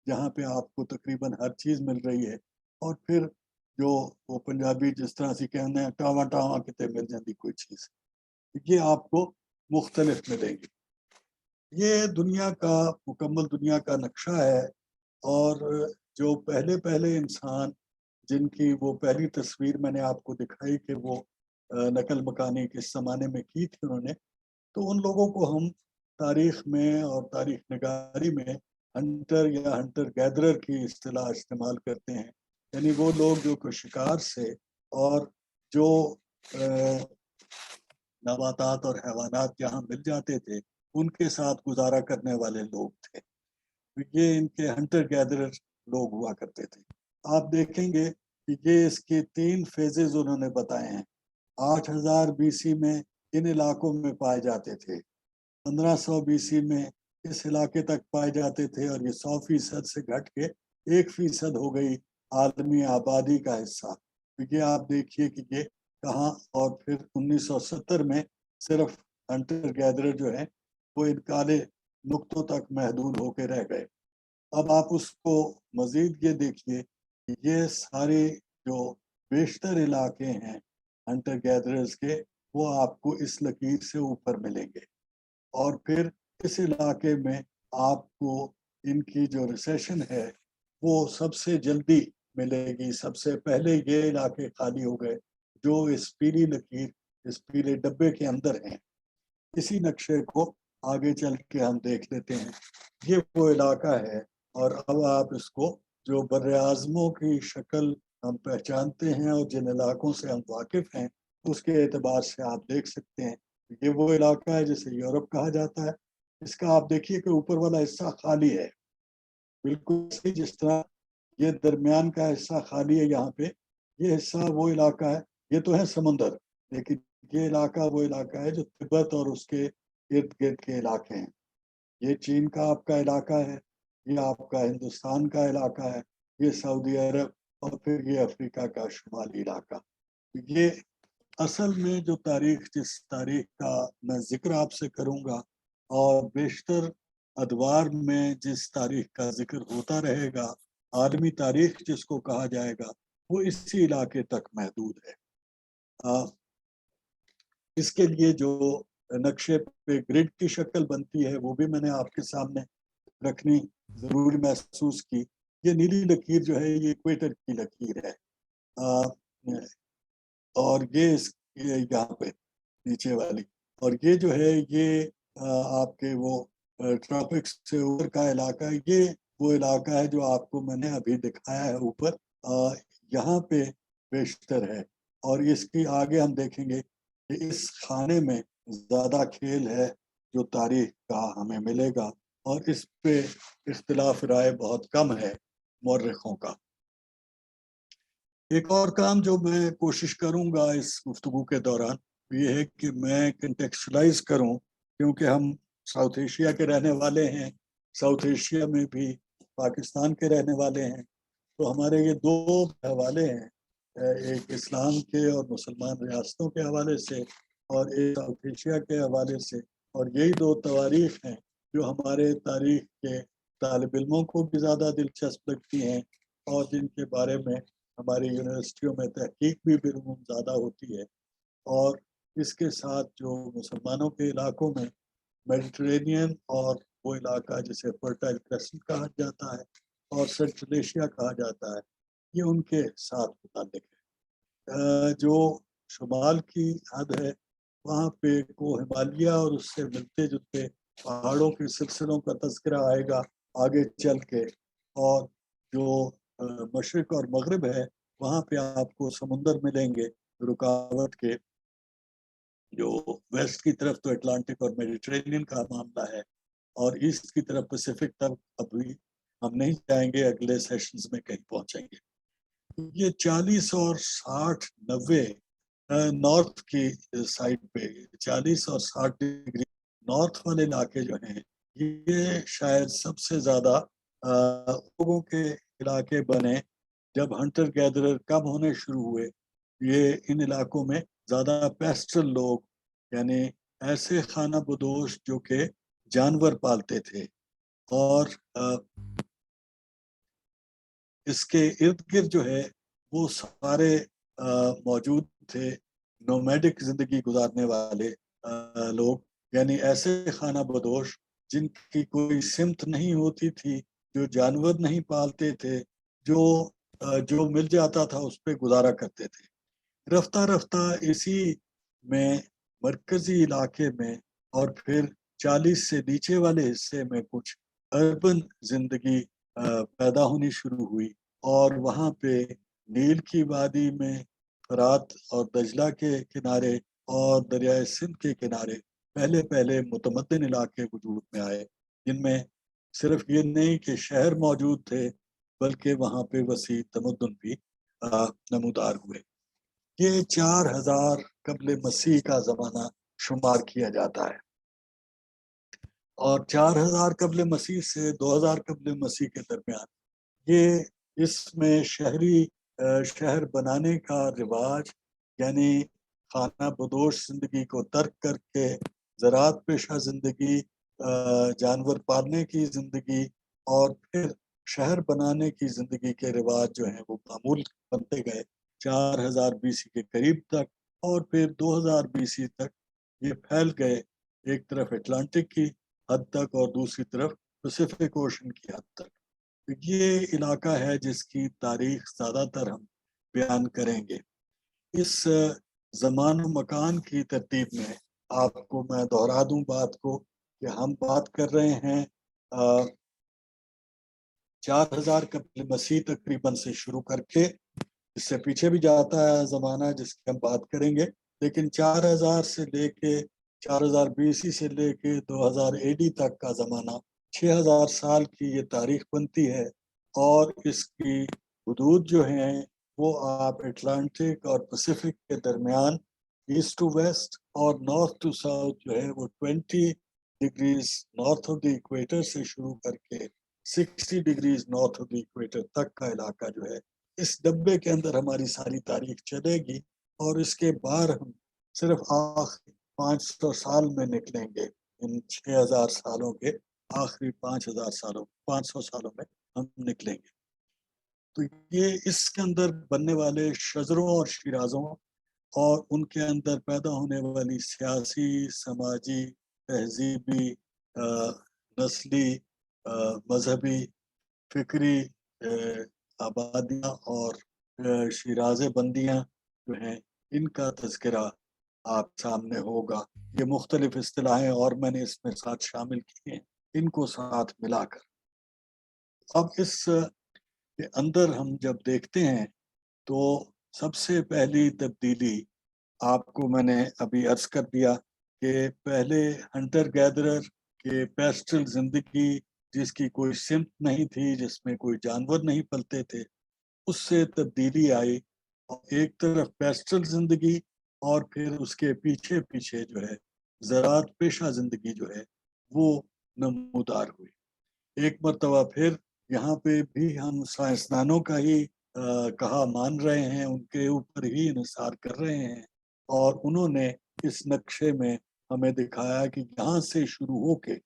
جہاں پہ آپ کو تقریباً ہر چیز مل رہی ہے, اور پھر جو وہ پنجابی جس طرح سے کہنے ہیں ٹاواں ٹاواں کتے مل جاتی کوئی چیز, یہ آپ کو مختلف ملے گی. یہ دنیا کا مکمل دنیا کا نقشہ ہے, اور جو پہلے انسان جن کی وہ پہلی تصویر میں نے آپ کو دکھائی کہ وہ نقل مکانی کس زمانے میں کی تھی انہوں نے, تو ان لوگوں کو ہم تاریخ میں اور تاریخ نگاری میں ہنٹر یا ہنٹر گیدرر کی اصطلاح استعمال کرتے ہیں. یعنی وہ لوگ جو شکار سے اور جو نباتات اور حیوانات جہاں مل جاتے تھے ان کے ساتھ گزارا کرنے والے لوگ تھے. یہ ان کے ہنٹر گیدرر لوگ ہوا کرتے تھے. آپ دیکھیں گے کہ یہ اس کے 3 فیزز انہوں نے بتائے ہیں. 8000 BC میں ان علاقوں میں پائے جاتے تھے, 1500 BC میں اس علاقے تک پائے جاتے تھے, اور یہ 100% سے گھٹ کے 1% ہو گئی عالمی آبادی کا حصہ. یہ آپ دیکھیے کہ یہ کہاں, اور پھر 1970 میں صرف ہنٹر گیدرر جو ہیں وہ ان کالے نقطوں تک محدود ہو کے رہ گئے. اب آپ اس کو مزید یہ دیکھیے کہ یہ سارے جو بیشتر علاقے ہیں ہنٹر گیدررز کے، وہ آپ کو اس لکیر سے اوپر ملیں گے، اور پھر اس علاقے میں آپ کو ان کی جو ریسیشن ہے وہ سب سے جلدی ملے گی۔ سب سے پہلے یہ علاقے خالی ہو گئے جو اس پیلی لکیر، اس پیلے ڈبے کے اندر ہیں۔ اسی نقشے کو آگے چل کے ہم دیکھ لیتے ہیں۔ یہ وہ علاقہ ہے، اور اب آپ اس کو جو بر اعظموں کی شکل ہم پہچانتے ہیں اور جن علاقوں سے ہم واقف ہیں اس کے اعتبار سے آپ دیکھ سکتے ہیں۔ یہ وہ علاقہ ہے جسے یورپ کہا جاتا ہے۔ اس کا آپ دیکھیے کہ اوپر والا حصہ خالی ہے، بالکل صحیح جس طرح یہ درمیان کا حصہ خالی ہے یہاں پہ۔ یہ حصہ وہ علاقہ ہے، یہ تو ہے سمندر، لیکن یہ علاقہ وہ علاقہ ہے جو تبت اور اس کے ارد گرد کے علاقے ہیں۔ یہ چین کا آپ کا علاقہ ہے، یہ آپ کا ہندوستان کا علاقہ ہے، یہ سعودی عرب، اور پھر یہ افریقہ کا شمالی علاقہ۔ یہ اصل میں جو تاریخ، جس تاریخ کا میں ذکر آپ سے کروں گا، اور بیشتر ادوار میں جس تاریخ کا ذکر ہوتا رہے گا، عالمی تاریخ جس کو کہا جائے گا، وہ اسی علاقے تک محدود ہے۔ اس کے لیے جو نقشے پہ گرڈ کی شکل بنتی ہے وہ بھی میں نے آپ کے سامنے رکھنی ضروری محسوس کی۔ یہ نیلی لکیر جو ہے یہ ایکویٹر کی لکیر ہے، اور یہ یہاں پہ نیچے والی، اور یہ جو ہے یہ آپ کے وہ ٹراپکس سے اوپر کا علاقہ ہے۔ یہ وہ علاقہ ہے جو آپ کو میں نے ابھی دکھایا ہے اوپر، یہاں پہ بیشتر ہے۔ اور اس کی آگے ہم دیکھیں گے کہ اس خانے میں زیادہ کھیل ہے جو تاریخ کا ہمیں ملے گا، اور اس پہ اختلاف رائے بہت کم ہے مورخوں کا۔ ایک اور کام جو میں کوشش کروں گا اس گفتگو کے دوران یہ ہے کہ میں کنٹیکسچلائز کروں، کیونکہ ہم ساؤتھ ایشیا کے رہنے والے ہیں، ساؤتھ ایشیا میں بھی پاکستان کے رہنے والے ہیں، تو ہمارے یہ دو حوالے ہیں، ایک اسلام کے اور مسلمان ریاستوں کے حوالے سے، اور ایک ساؤتھ ایشیا کے حوالے سے، اور یہی دو تواریخ ہیں جو ہمارے تاریخ کے طالب علموں کو بھی زیادہ دلچسپ لگتی ہیں، اور جن کے بارے میں ہماری یونیورسٹیوں میں تحقیق بھی بالعموم زیادہ ہوتی ہے۔ اور اس کے ساتھ جو مسلمانوں کے علاقوں میں میڈیٹرینین اور وہ علاقہ جسے فرٹائل کریسنٹ کہا جاتا ہے اور سنٹرل ایشیا کہا جاتا ہے، یہ ان کے ساتھ متعلق ہے۔ جو شمال کی حد ہے وہاں پہ کو ہمالیہ اور اس سے ملتے جلتے پہاڑوں کے سلسلوں کا تذکرہ آئے گا آگے چل کے، اور جو مشرق اور مغرب ہے وہاں پہ آپ کو سمندر ملیں گے رکاوٹ کے، جو ویسٹ کی طرف تو اٹلانٹک اور میڈیٹرینین کا معاملہ ہے، اور ایسٹ کی طرف پیسفک تک ابھی ہم نہیں جائیں گے، اگلے سیشنز میں کہیں پہنچیں گے۔ یہ 40 اور 60 90 نارتھ کی سائڈ پہ 40 اور 60 ڈگری نارتھ والے علاقے جو ہیں یہ شاید سب سے زیادہ لوگوں کے علاقے بنے جب ہنٹر گیدرر کم ہونے شروع ہوئے۔ یہ ان علاقوں میں زیادہ پیسٹرل لوگ، یعنی ایسے خانہ بدوش جو کہ جانور پالتے تھے، اور اس کے ارد گرد جو ہے وہ سارے موجود تھے نومیڈک زندگی گزارنے والے لوگ، یعنی ایسے خانہ بدوش جن کی کوئی سمت نہیں ہوتی تھی، جو جانور نہیں پالتے تھے، جو مل جاتا تھا اس پہ گزارا کرتے تھے۔ رفتہ رفتہ اسی میں مرکزی علاقے میں اور پھر 40 سے نیچے والے حصے میں کچھ اربن زندگی پیدا ہونی شروع ہوئی، اور وہاں پہ نیل کی وادی میں فرات اور دجلہ کے کنارے اور دریائے سندھ کے کنارے پہلے پہلے متمدن علاقے وجود میں آئے، جن میں صرف یہ نہیں کہ شہر موجود تھے بلکہ وہاں پہ وسیع تمدن بھی نمودار ہوئے۔ یہ 4000 قبل مسیح کا زمانہ شمار کیا جاتا ہے، اور 4000 قبل مسیح سے 2000 قبل مسیح کے درمیان یہ اس میں شہر بنانے کا رواج، یعنی خانہ بدوش زندگی کو ترک کر کے زراعت پیشہ زندگی، جانور پالنے کی زندگی، اور پھر شہر بنانے کی زندگی کے رواج جو ہیں وہ معمول بنتے گئے۔ 4000 BC کے قریب تک، اور پھر 2000 BC تک یہ پھیل گئے، ایک طرف اٹلانٹک کی حد تک اور دوسری طرف پیسیفک اوشن کی حد تک۔ یہ علاقہ ہے جس کی تاریخ زیادہ تر ہم بیان کریں گے۔ اس زمان و مکان کی ترتیب میں آپ کو میں دہرا دوں بات کو کہ ہم بات کر رہے ہیں 4000 قبل مسیح تقریباً سے شروع کر کے، اس سے پیچھے بھی جاتا ہے زمانہ جس کی ہم بات کریں گے، لیکن 4000 سے لے کے 4000 BC سے لے کے 2000 AD تک کا زمانہ 6000 سال کی یہ تاریخ بنتی ہے، اور اس کی حدود جو ہیں وہ آپ اٹلانٹک اور پیسیفک کے درمیان ایسٹ ٹو ویسٹ اور نارتھ ٹو ساؤتھ جو ہے وہ 20 degrees north of the equator سے شروع کر کے 60 degrees north of the equator تک کا علاقہ جو ہے، اس ڈبے کے اندر ہماری ساری تاریخ چلے گی، اور اس کے بعد ہم صرف آخری 500 سال میں نکلیں گے، ان 6000 سالوں کے آخری 500 سالوں میں ہم نکلیں گے۔ تو یہ اس کے اندر بننے والے شجروں اور شیرازوں اور ان کے اندر پیدا ہونے والی سیاسی، سماجی، تہذیبی، نسلی، مذہبی، فکری آبادیاں اور شیراز بندیاں جو ہیں، ان کا تذکرہ آپ سامنے ہوگا۔ یہ مختلف اصطلاحیں اور میں نے اس میں ساتھ شامل کی ہیں، ان کو ساتھ ملا کر اب اس کے اندر ہم جب دیکھتے ہیں تو سب سے پہلی تبدیلی آپ کو میں نے ابھی عرض کر دیا کہ پہلے ہنٹر گیدرر کے پیسٹل زندگی جس کی کوئی سمت نہیں تھی، جس میں کوئی جانور نہیں پلتے تھے، اس سے تبدیلی آئی، اور ایک طرف پیسٹل زندگی اور پھر اس کے پیچھے پیچھے جو ہے زراعت پیشہ زندگی جو ہے وہ نمودار ہوئی۔ ایک مرتبہ پھر یہاں پہ بھی ہم سائنسدانوں کا ہی کہا مان رہے ہیں، ان کے اوپر ہی انحصار کر رہے ہیں، اور انہوں نے اس نقشے میں ہمیں دکھایا کہ یہاں سے شروع ہو کے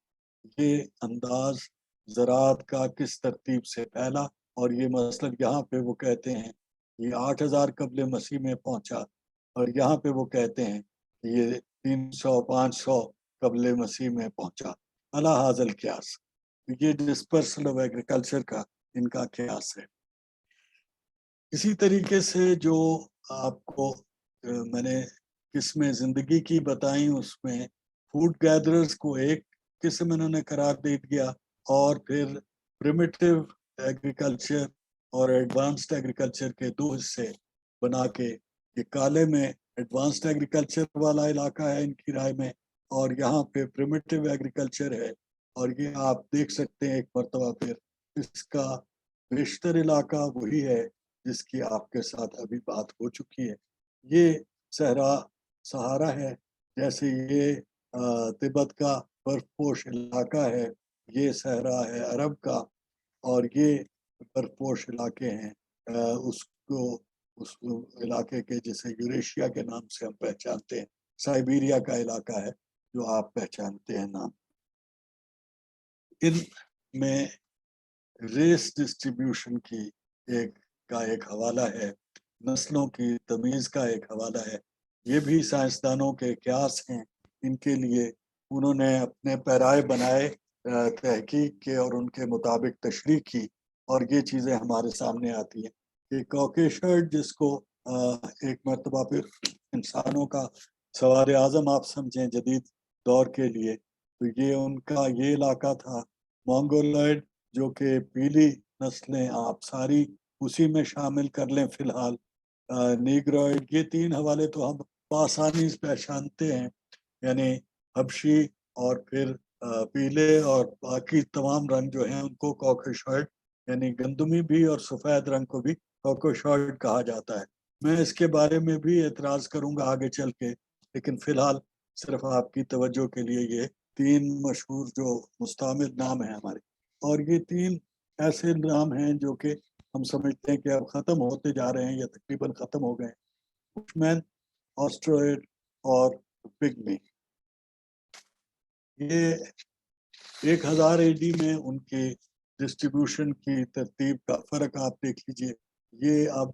یہ انداز زراعت کا کس ترتیب سے پھیلا، اور یہ مثلا یہاں پہ وہ کہتے ہیں یہ 8000 قبل مسیح میں پہنچا، اور یہاں پہ وہ کہتے ہیں یہ 300-500 قبل مسیح میں پہنچا، علی حاصل قیاس۔ یہ ڈسپرسل آف ایگریکلچر کا ان کا قیاس ہے۔ اسی طریقے سے جو آپ کو میں نے قسمیں زندگی کی بتائیں، اس میں فوڈ گیدررز کو ایک قسم انہوں نے قرار دے دیا، اور پھر پریمیٹیو ایگریکلچر اور ایڈوانسڈ ایگریکلچر کے دو حصے بنا کے یہ کالے میں ایڈوانسڈ ایگریکلچر والا علاقہ ہے ان کی رائے میں، اور یہاں پہ پریمیٹیو ایگریکلچر ہے، اور یہ آپ دیکھ سکتے ہیں ایک مرتبہ پھر اس کا بیشتر علاقہ وہی ہے جس کی آپ کے ساتھ ابھی بات ہو چکی ہے۔ یہ صحرا سہارا ہے، جیسے یہ تبت کا برف پوش علاقہ ہے، یہ صحرا ہے عرب کا، اور یہ برف پوش علاقے ہیں اس علاقے کے جسے یوریشیا کے نام سے ہم پہچانتے ہیں، سائبیریا کا علاقہ ہے جو آپ پہچانتے ہیں نام۔ ان میں ریس ڈسٹریبیوشن کی ایک حوالہ ہے، نسلوں کی تمیز کا ایک حوالہ ہے، یہ بھی سائنسدانوں کے قیاس ہیں، ان کے لیے انہوں نے اپنے پیرائے بنائے تحقیق کے اور ان کے مطابق تشریح کی، اور یہ چیزیں ہمارے سامنے آتی ہیں کہ کوکیشرڈ جس کو ایک مرتبہ پھر انسانوں کا سوار اعظم آپ سمجھیں جدید دور کے لیے، تو یہ ان کا یہ علاقہ تھا۔ مونگولائڈ جو کہ پیلی نسلیں آپ ساری اسی میں شامل کر لیں فی الحال، نیگروئڈ، یہ تین حوالے تو ہم بآسانی پہچانتے ہیں، یعنی حبشی اور پھر پیلے اور باقی تمام رنگ جو ہیں ان کو کوکیشرڈ، یعنی گندمی بھی اور سفید رنگ کو بھی کوکیشرڈ کہا جاتا ہے۔ میں اس کے بارے میں بھی اعتراض کروں گا آگے چل کے، لیکن فی الحال صرف آپ کی توجہ کے لیے یہ تین مشہور جو مستعمل نام ہیں ہمارے، اور یہ تین ایسے نام ہیں جو کہ ہم سمجھتے ہیں کہ اب ختم ہوتے جا رہے ہیں یا تقریباً ختم ہو گئے ہیں، بشمین، آسٹروئڈ اور پگمی۔ یہ 1000 AD میں ان کی ڈسٹریبیوشن کی ترتیب کا فرق آپ دیکھ لیجئے۔ یہ اب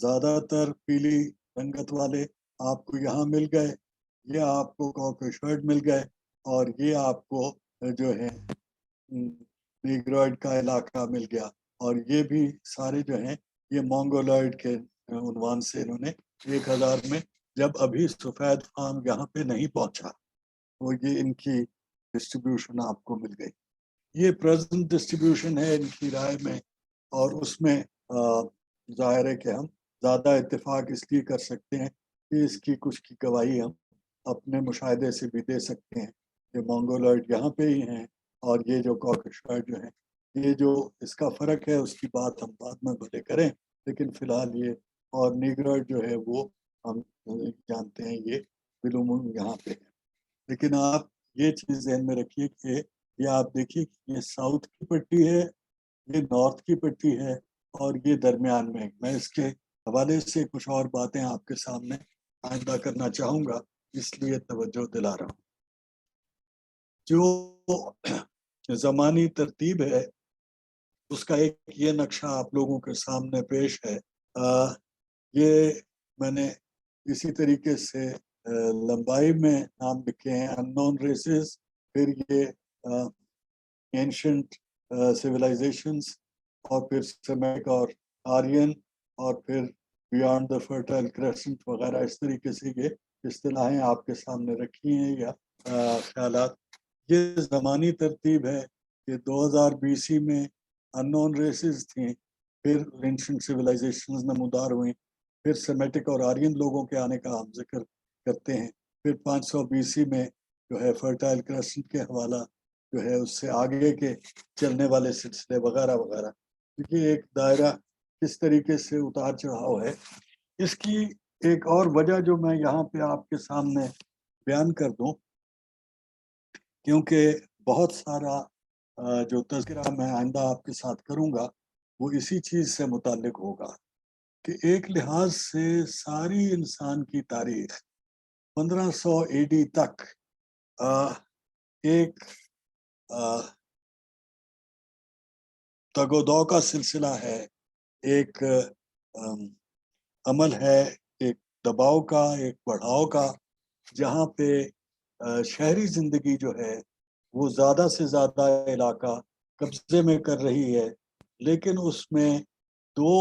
زیادہ تر پیلی رنگت والے آپ کو یہاں مل گئے، یہ آپ کو کاکیشوائڈ مل گئے، اور یہ آپ کو جو ہے نیگروئڈ کا علاقہ مل گیا، اور یہ بھی سارے جو ہیں یہ مونگولائڈ کے عنوان سے انہوں نے 1000 میں، جب ابھی سفید فام یہاں پہ نہیں پہنچا، وہ یہ ان کی ڈسٹریبیوشن آپ کو مل گئی۔ یہ پریزنٹ ڈسٹریبیوشن ہے ان کی رائے میں، اور اس میں ظاہر ہے کہ ہم زیادہ اتفاق اس لیے کر سکتے ہیں کہ اس کی کچھ کی گواہی ہم اپنے مشاہدے سے بھی دے سکتے ہیں کہ مونگولائڈ یہاں پہ ہی ہیں، اور یہ جو کاکیشوائڈ جو ہیں، یہ جو اس کا فرق ہے اس کی بات ہم بعد میں بھلے کریں، لیکن فی الحال یہ اور نیگروئڈ جو ہے وہ ہم جانتے ہیں یہ بالعموم یہاں پہ ہے۔ لیکن آپ یہ چیز ذہن میں رکھیے کہ یہ آپ دیکھیے کہ یہ ساؤتھ کی پٹی ہے، یہ نارتھ کی پٹی ہے، اور یہ درمیان میں۔ میں اس کے حوالے سے کچھ اور باتیں آپ کے سامنے آئندہ کرنا چاہوں گا، اس لیے توجہ دلا رہا ہوں۔ جو زمانی ترتیب ہے اس کا ایک یہ نقشہ آپ لوگوں کے سامنے پیش ہے۔ یہ میں نے اسی طریقے سے لمبائی میں نام لکھے ہیں، ان نون ریسز، پھر یہ اینشنٹ سویلائزیشنز، اور پھر سیمیٹک اور آرین، اور پھر بیانڈ دا فرٹائل کریسنٹ وغیرہ، اس طریقے سے یہ اصطلاحیں آپ کے سامنے رکھی ہیں یا خیالات۔ یہ زمانی ترتیب ہے کہ 2000 BC میں ان نون ریسز تھیں، پھر اینشنٹ سویلائزیشنز نمودار ہوئیں، پھر سیمیٹک اور آرین لوگوں کے آنے کا ہم ذکر کرتے ہیں، پھر 500 BC میں جو ہے فرٹائل کریسنٹ کے حوالہ جو ہے اس سے آگے کے چلنے والے سلسلے وغیرہ وغیرہ۔ کیونکہ ایک دائرہ کس طریقے سے اتار چڑھاؤ ہے، اس کی ایک اور وجہ جو میں یہاں پہ آپ کے سامنے بیان کر دوں، کیونکہ بہت سارا جو تذکرہ میں آئندہ آپ کے ساتھ کروں گا وہ اسی چیز سے متعلق ہوگا کہ ایک لحاظ سے ساری انسان کی تاریخ 1500 AD تک ایک تگ و دو کا سلسلہ ہے، ایک عمل ہے، ایک دباؤ کا، ایک بڑھاؤ کا، جہاں پہ شہری زندگی جو ہے وہ زیادہ سے زیادہ علاقہ قبضے میں کر رہی ہے، لیکن اس میں دو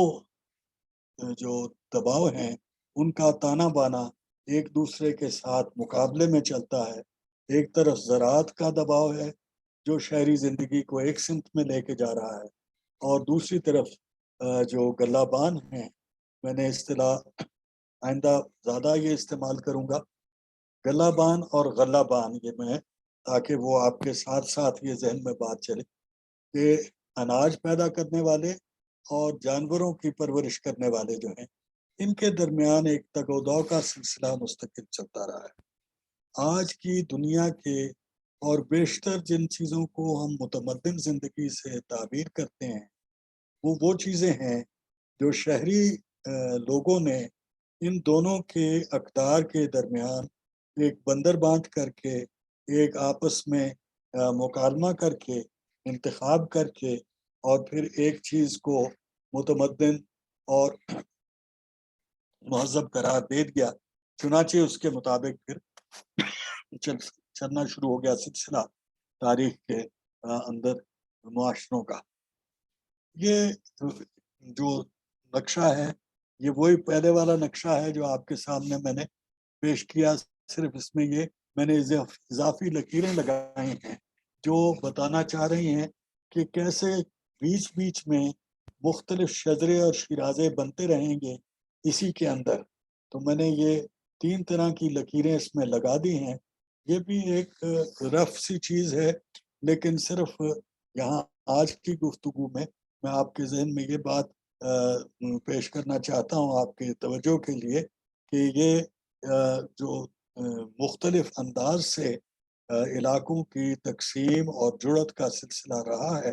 جو دباؤ ہیں ان کا تانا بانا ایک دوسرے کے ساتھ مقابلے میں چلتا ہے۔ ایک طرف زراعت کا دباؤ ہے جو شہری زندگی کو ایک سمت میں لے کے جا رہا ہے، اور دوسری طرف جو گلہ بان ہیں، میں نے اصطلاح آئندہ زیادہ یہ استعمال کروں گا، گلہ بان اور غلہ بان، یہ میں تاکہ وہ آپ کے ساتھ ساتھ یہ ذہن میں بات چلے کہ اناج پیدا کرنے والے اور جانوروں کی پرورش کرنے والے جو ہیں، ان کے درمیان ایک تگ و دو کا سلسلہ مستقل چلتا رہا ہے۔ آج کی دنیا کے اور بیشتر جن چیزوں کو ہم متمدن زندگی سے تعبیر کرتے ہیں وہ چیزیں ہیں جو شہری لوگوں نے ان دونوں کے اقدار کے درمیان ایک بندر باندھ کر کے، ایک آپس میں مکالمہ کر کے، انتخاب کر کے، اور پھر ایک چیز کو متمدن اور مہذب قرار دے دیا۔ چنانچہ اس کے مطابق پھر چلنا شروع ہو گیا سلسلہ تاریخ کے اندر معاشروں کا۔ یہ جو نقشہ ہے یہ وہی پہلے والا نقشہ ہے جو آپ کے سامنے میں نے پیش کیا، صرف اس میں یہ میں نے اضافی لکیریں لگائی ہیں جو بتانا چاہ رہی ہیں کہ کیسے بیچ بیچ میں مختلف شجرے اور شیرازے بنتے رہیں گے اسی کے اندر۔ تو میں نے یہ 3 طرح کی لکیریں اس میں لگا دی ہیں۔ یہ بھی ایک رف سی چیز ہے، لیکن صرف یہاں آج کی گفتگو میں آپ کے ذہن میں یہ بات پیش کرنا چاہتا ہوں آپ کے توجہ کے لیے کہ یہ جو مختلف انداز سے علاقوں کی تقسیم اور جڑت کا سلسلہ رہا ہے،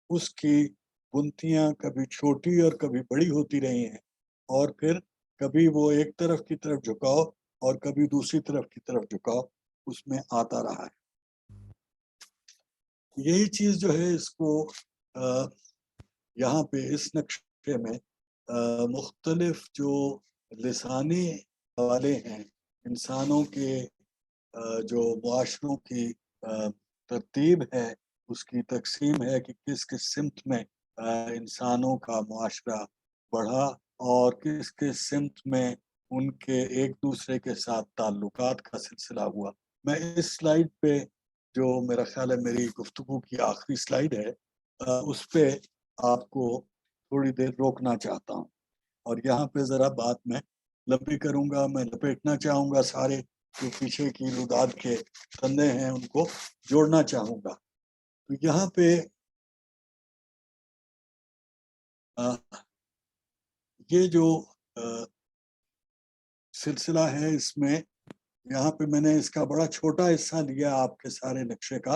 اس کی بنتیاں کبھی چھوٹی اور کبھی بڑی ہوتی رہی ہیں، اور پھر کبھی وہ ایک طرف کی طرف جھکاؤ اور کبھی دوسری طرف کی طرف جھکاؤ اس میں آتا رہا ہے۔ یہی چیز جو ہے اس کو یہاں پہ اس نقشے میں مختلف جو لسانی حوالے ہیں انسانوں کے جو معاشروں کی ترتیب ہے اس کی تقسیم ہے کہ کس کس سمت میں انسانوں کا معاشرہ بڑھا اور کس کس سمت میں ان کے ایک دوسرے کے ساتھ تعلقات کا سلسلہ ہوا. میں اس سلائیڈ پہ جو میرا خیال ہے میری گفتگو کی آخری سلائیڈ ہے اس پہ آپ کو تھوڑی دیر روکنا چاہتا ہوں اور یہاں پہ ذرا بات میں لمبی کروں گا. میں لپیٹنا چاہوں گا سارے جو پیچھے کی روداد کے کندھے ہیں ان کو جوڑنا چاہوں گا. تو یہاں پہ یہ جو سلسلہ ہے اس میں یہاں پہ میں نے اس کا بڑا چھوٹا حصہ لیا آپ کے سارے نقشے کا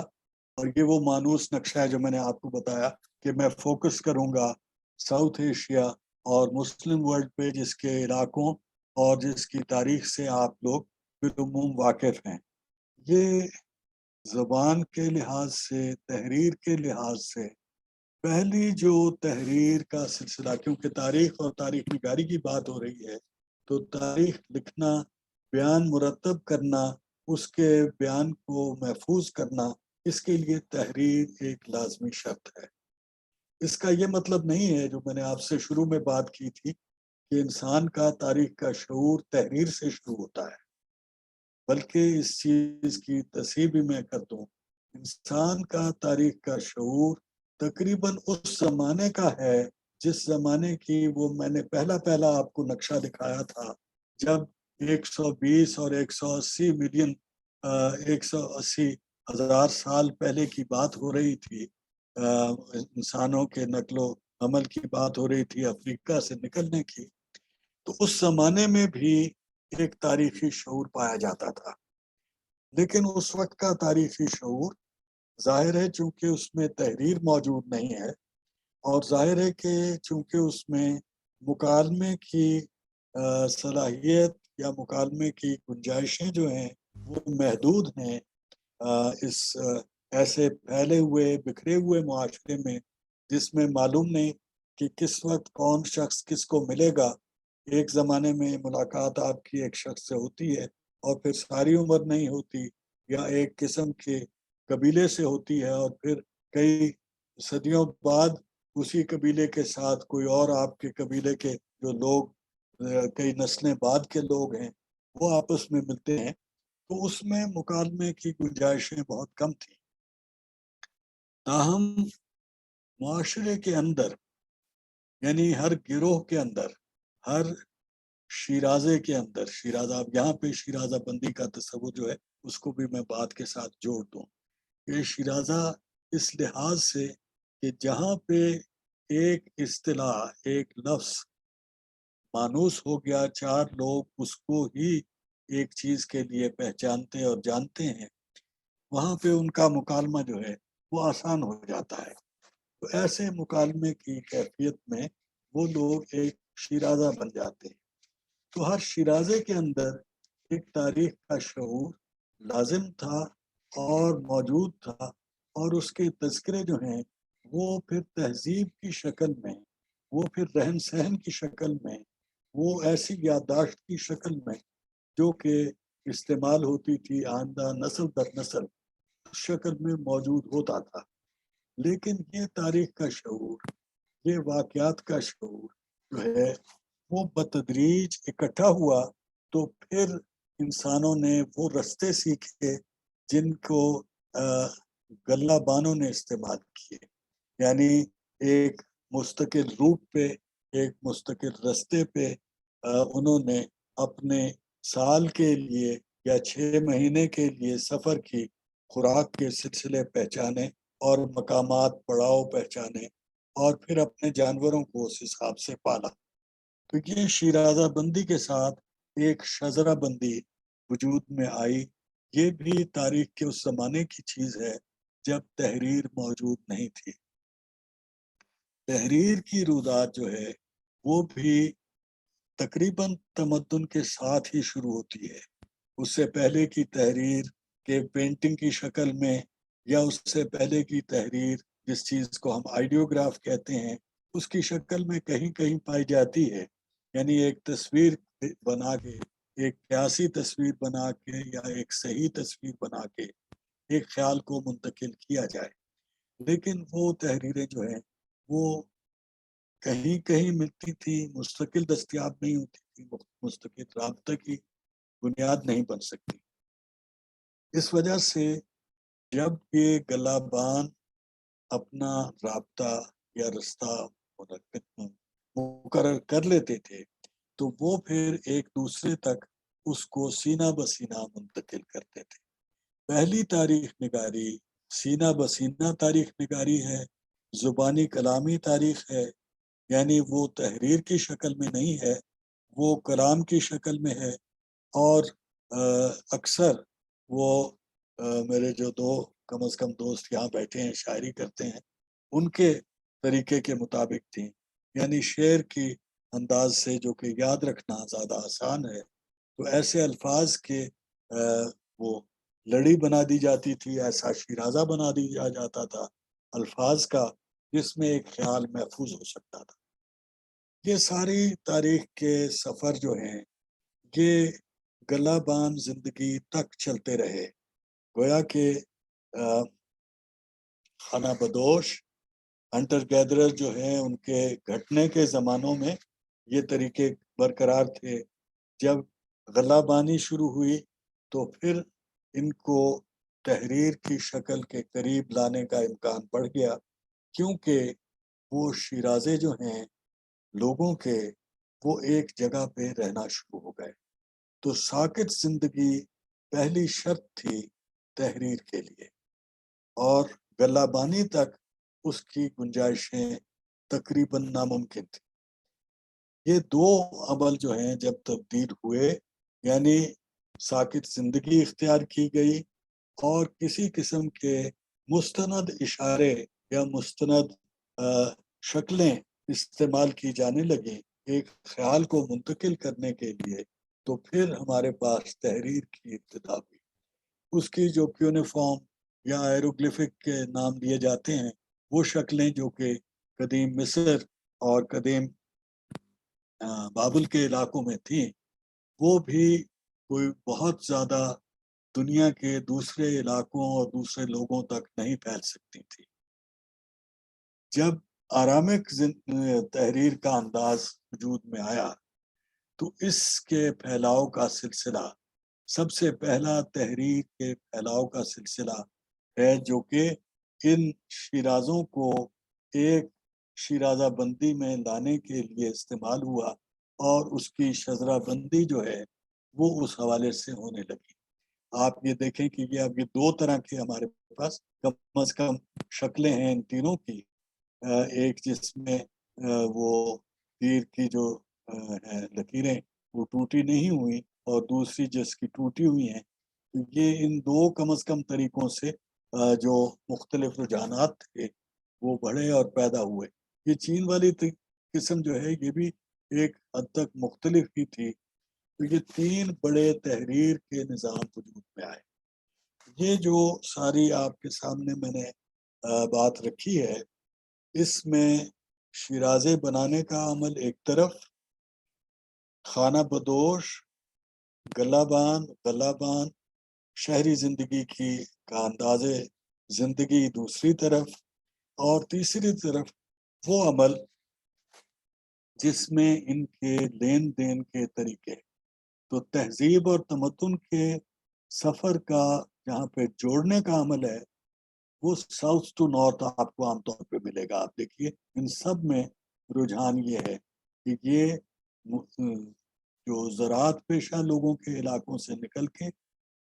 اور یہ وہ مانوس نقشہ ہے جو میں نے آپ کو بتایا کہ میں فوکس کروں گا ساؤتھ ایشیا اور مسلم ورلڈ پہ جس کے علاقوں اور جس کی تاریخ سے آپ لوگ بالعموم واقف ہیں. یہ زبان کے لحاظ سے تحریر کے لحاظ سے پہلی جو تحریر کا سلسلہ کیونکہ تاریخ اور تاریخ نگاری کی بات ہو رہی ہے تو تاریخ لکھنا بیان مرتب کرنا اس کے بیان کو محفوظ کرنا اس کے لیے تحریر ایک لازمی شرط ہے. اس کا یہ مطلب نہیں ہے جو میں نے آپ سے شروع میں بات کی تھی کہ انسان کا تاریخ کا شعور تحریر سے شروع ہوتا ہے بلکہ اس چیز کی تصحیح بھی میں کر دوں انسان کا تاریخ کا شعور تقریباً اس زمانے کا ہے جس زمانے کی وہ میں نے پہلا آپ کو نقشہ دکھایا تھا جب 120 اور 180 ملین 180,000 سال پہلے کی بات ہو رہی تھی. انسانوں کے نقل و حمل کی بات ہو رہی تھی افریقہ سے نکلنے کی. تو اس زمانے میں بھی ایک تاریخی شعور پایا جاتا تھا لیکن اس وقت کا تاریخی شعور ظاہر ہے چونکہ اس میں تحریر موجود نہیں ہے اور ظاہر ہے کہ چونکہ اس میں مکالمے کی صلاحیت یا مکالمے کی گنجائشیں جو ہیں وہ محدود ہیں اس ایسے پھیلے ہوئے بکھرے ہوئے معاشرے میں جس میں معلوم نہیں کہ کس وقت کون شخص کس کو ملے گا. ایک زمانے میں ملاقات آپ کی ایک شخص سے ہوتی ہے اور پھر ساری عمر نہیں ہوتی یا ایک قسم کے قبیلے سے ہوتی ہے اور پھر کئی صدیوں بعد اسی قبیلے کے ساتھ کوئی اور آپ کے قبیلے کے جو لوگ کئی نسلیں بعد کے لوگ ہیں وہ آپس میں ملتے ہیں تو اس میں مکالمے کی گنجائشیں بہت کم تھیں. تاہم معاشرے کے اندر یعنی ہر گروہ کے اندر ہر شیرازے کے اندر شیرازہ اب یہاں پہ شیرازہ بندی کا تصور جو ہے اس کو بھی میں بات کے ساتھ جوڑ دوں. یہ شیرازہ اس لحاظ سے کہ جہاں پہ ایک اصطلاح ایک لفظ مانوس ہو گیا چار لوگ اس کو ہی ایک چیز کے لیے پہچانتے اور جانتے ہیں وہاں پہ ان کا مکالمہ جو ہے وہ آسان ہو جاتا ہے. تو ایسے مکالمے کی کیفیت میں وہ لوگ ایک شیرازہ بن جاتے ہیں. تو ہر شیرازے کے اندر ایک تاریخ کا شعور لازم تھا اور موجود تھا اور اس کے تذکرے جو ہیں وہ پھر تہذیب کی شکل میں وہ پھر رہن سہن کی شکل میں وہ ایسی یادداشت کی شکل میں جو کہ استعمال ہوتی تھی آئندہ نسل در نسل اس شکل میں موجود ہوتا تھا. لیکن یہ تاریخ کا شعور یہ واقعات کا شعور جو ہے وہ بتدریج اکٹھا ہوا تو پھر انسانوں نے وہ رستے سیکھے جن کو گلہ بانوں نے استعمال کیے یعنی ایک مستقل روٹ پہ ایک مستقل رستے پہ انہوں نے اپنے سال کے لیے یا 6 مہینے کے لیے سفر کی خوراک کے سلسلے پہچانے اور مقامات پڑاؤ پہچانے اور پھر اپنے جانوروں کو اس حساب سے پالا. تو یہ شیرازہ بندی کے ساتھ ایک شجرہ بندی وجود میں آئی. یہ بھی تاریخ کے اس زمانے کی چیز ہے جب تحریر موجود نہیں تھی. تحریر کی رودات جو ہے وہ بھی تقریباً تمدن کے ساتھ ہی شروع ہوتی ہے. اس سے پہلے کی تحریر کے پینٹنگ کی شکل میں یا اس سے پہلے کی تحریر جس چیز کو ہم آئیڈیوگراف کہتے ہیں اس کی شکل میں کہیں کہیں پائی جاتی ہے، یعنی ایک تصویر بنا کے، ایک قیاسی تصویر بنا کے یا ایک صحیح تصویر بنا کے ایک خیال کو منتقل کیا جائے، لیکن وہ تحریریں جو ہیں وہ کہیں کہیں ملتی تھی، مستقل دستیاب نہیں ہوتی تھی، مستقل رابطہ کی بنیاد نہیں بن سکتی۔ اس وجہ سے جب یہ گلہ بان اپنا رابطہ یا رستہ مقرر کر لیتے تھے تو وہ پھر ایک دوسرے تک اس کو سینہ بسینہ منتقل کرتے تھے۔ پہلی تاریخ نگاری سینہ بسینہ تاریخ نگاری ہے، زبانی کلامی تاریخ ہے، یعنی وہ تحریر کی شکل میں نہیں ہے، وہ کلام کی شکل میں ہے، اور اکثر وہ میرے جو دو کم از کم دوست یہاں بیٹھے ہیں شاعری کرتے ہیں ان کے طریقے کے مطابق تھیں، یعنی شعر کی انداز سے جو کہ یاد رکھنا زیادہ آسان ہے، تو ایسے الفاظ کے وہ لڑی بنا دی جاتی تھی، ایسا شیرازہ بنا دیا جاتا تھا الفاظ کا جس میں ایک خیال محفوظ ہو سکتا تھا۔ یہ ساری تاریخ کے سفر جو ہیں یہ گلہ بان زندگی تک چلتے رہے، گویا کہ خانہ بدوش ہنٹر گیدرر جو ہیں ان کے گھٹنے کے زمانوں میں یہ طریقے برقرار تھے، جب غلہ بانی شروع ہوئی تو پھر ان کو تحریر کی شکل کے قریب لانے کا امکان بڑھ گیا، کیونکہ وہ شیرازے جو ہیں لوگوں کے وہ ایک جگہ پہ رہنا شروع ہو گئے، تو ساکت زندگی پہلی شرط تھی تحریر کے لیے، اور گلہ بانی تک اس کی گنجائشیں تقریباً ناممکن تھی۔ یہ دو عمل جو ہیں جب تبدیل ہوئے، یعنی ساکت زندگی اختیار کی گئی اور کسی قسم کے مستند اشارے یا مستند شکلیں استعمال کی جانے لگیں ایک خیال کو منتقل کرنے کے لیے، تو پھر ہمارے پاس تحریر کی ابتدا ہوئی۔ اس کی جو کیونیفارم یا ایروگلفک کے نام لیے جاتے ہیں وہ شکلیں جو کہ قدیم مصر اور قدیم بابل کے علاقوں میں تھیں، وہ بھی کوئی بہت زیادہ دنیا کے دوسرے علاقوں اور دوسرے لوگوں تک نہیں پھیل سکتی تھی۔ جب آرامک تحریر کا انداز وجود میں آیا تو اس کے پھیلاؤ کا سلسلہ، سب سے پہلا تحریر کے پھیلاؤ کا سلسلہ ہے جو کہ ان شیرازوں کو ایک شیرازہ بندی میں لانے کے لیے استعمال ہوا، اور اس کی شجرہ بندی جو ہے وہ اس حوالے سے ہونے لگی۔ آپ یہ دیکھیں کہ یہ اب یہ دو طرح کے ہمارے پاس کم از کم شکلیں ہیں ان تینوں کی، ایک جس میں وہ تیر کی جو لکیریں وہ ٹوٹی نہیں ہوئی اور دوسری جس کی ٹوٹی ہوئی ہیں، یہ ان دو کم از کم طریقوں سے جو مختلف رجحانات تھے وہ بڑھے اور پیدا ہوئے۔ یہ چین والی قسم جو ہے یہ بھی ایک حد تک مختلف ہی تھی، تو یہ تین بڑے تحریر کے نظام وجود میں آئے۔ یہ جو ساری آپ کے سامنے میں نے بات رکھی ہے، اس میں شیرازے بنانے کا عمل ایک طرف، خانہ بدوش گلہ بان شہری زندگی کی کا انداز زندگی دوسری طرف، اور تیسری طرف وہ عمل جس میں ان کے لین دین کے طریقے، تو تہذیب اور تمدن کے سفر کا جہاں پہ جوڑنے کا عمل ہے وہ ساؤتھ ٹو نارتھ آپ کو عام طور پہ ملے گا۔ آپ دیکھیے ان سب میں رجحان یہ ہے کہ یہ جو زراعت پیشہ لوگوں کے علاقوں سے نکل کے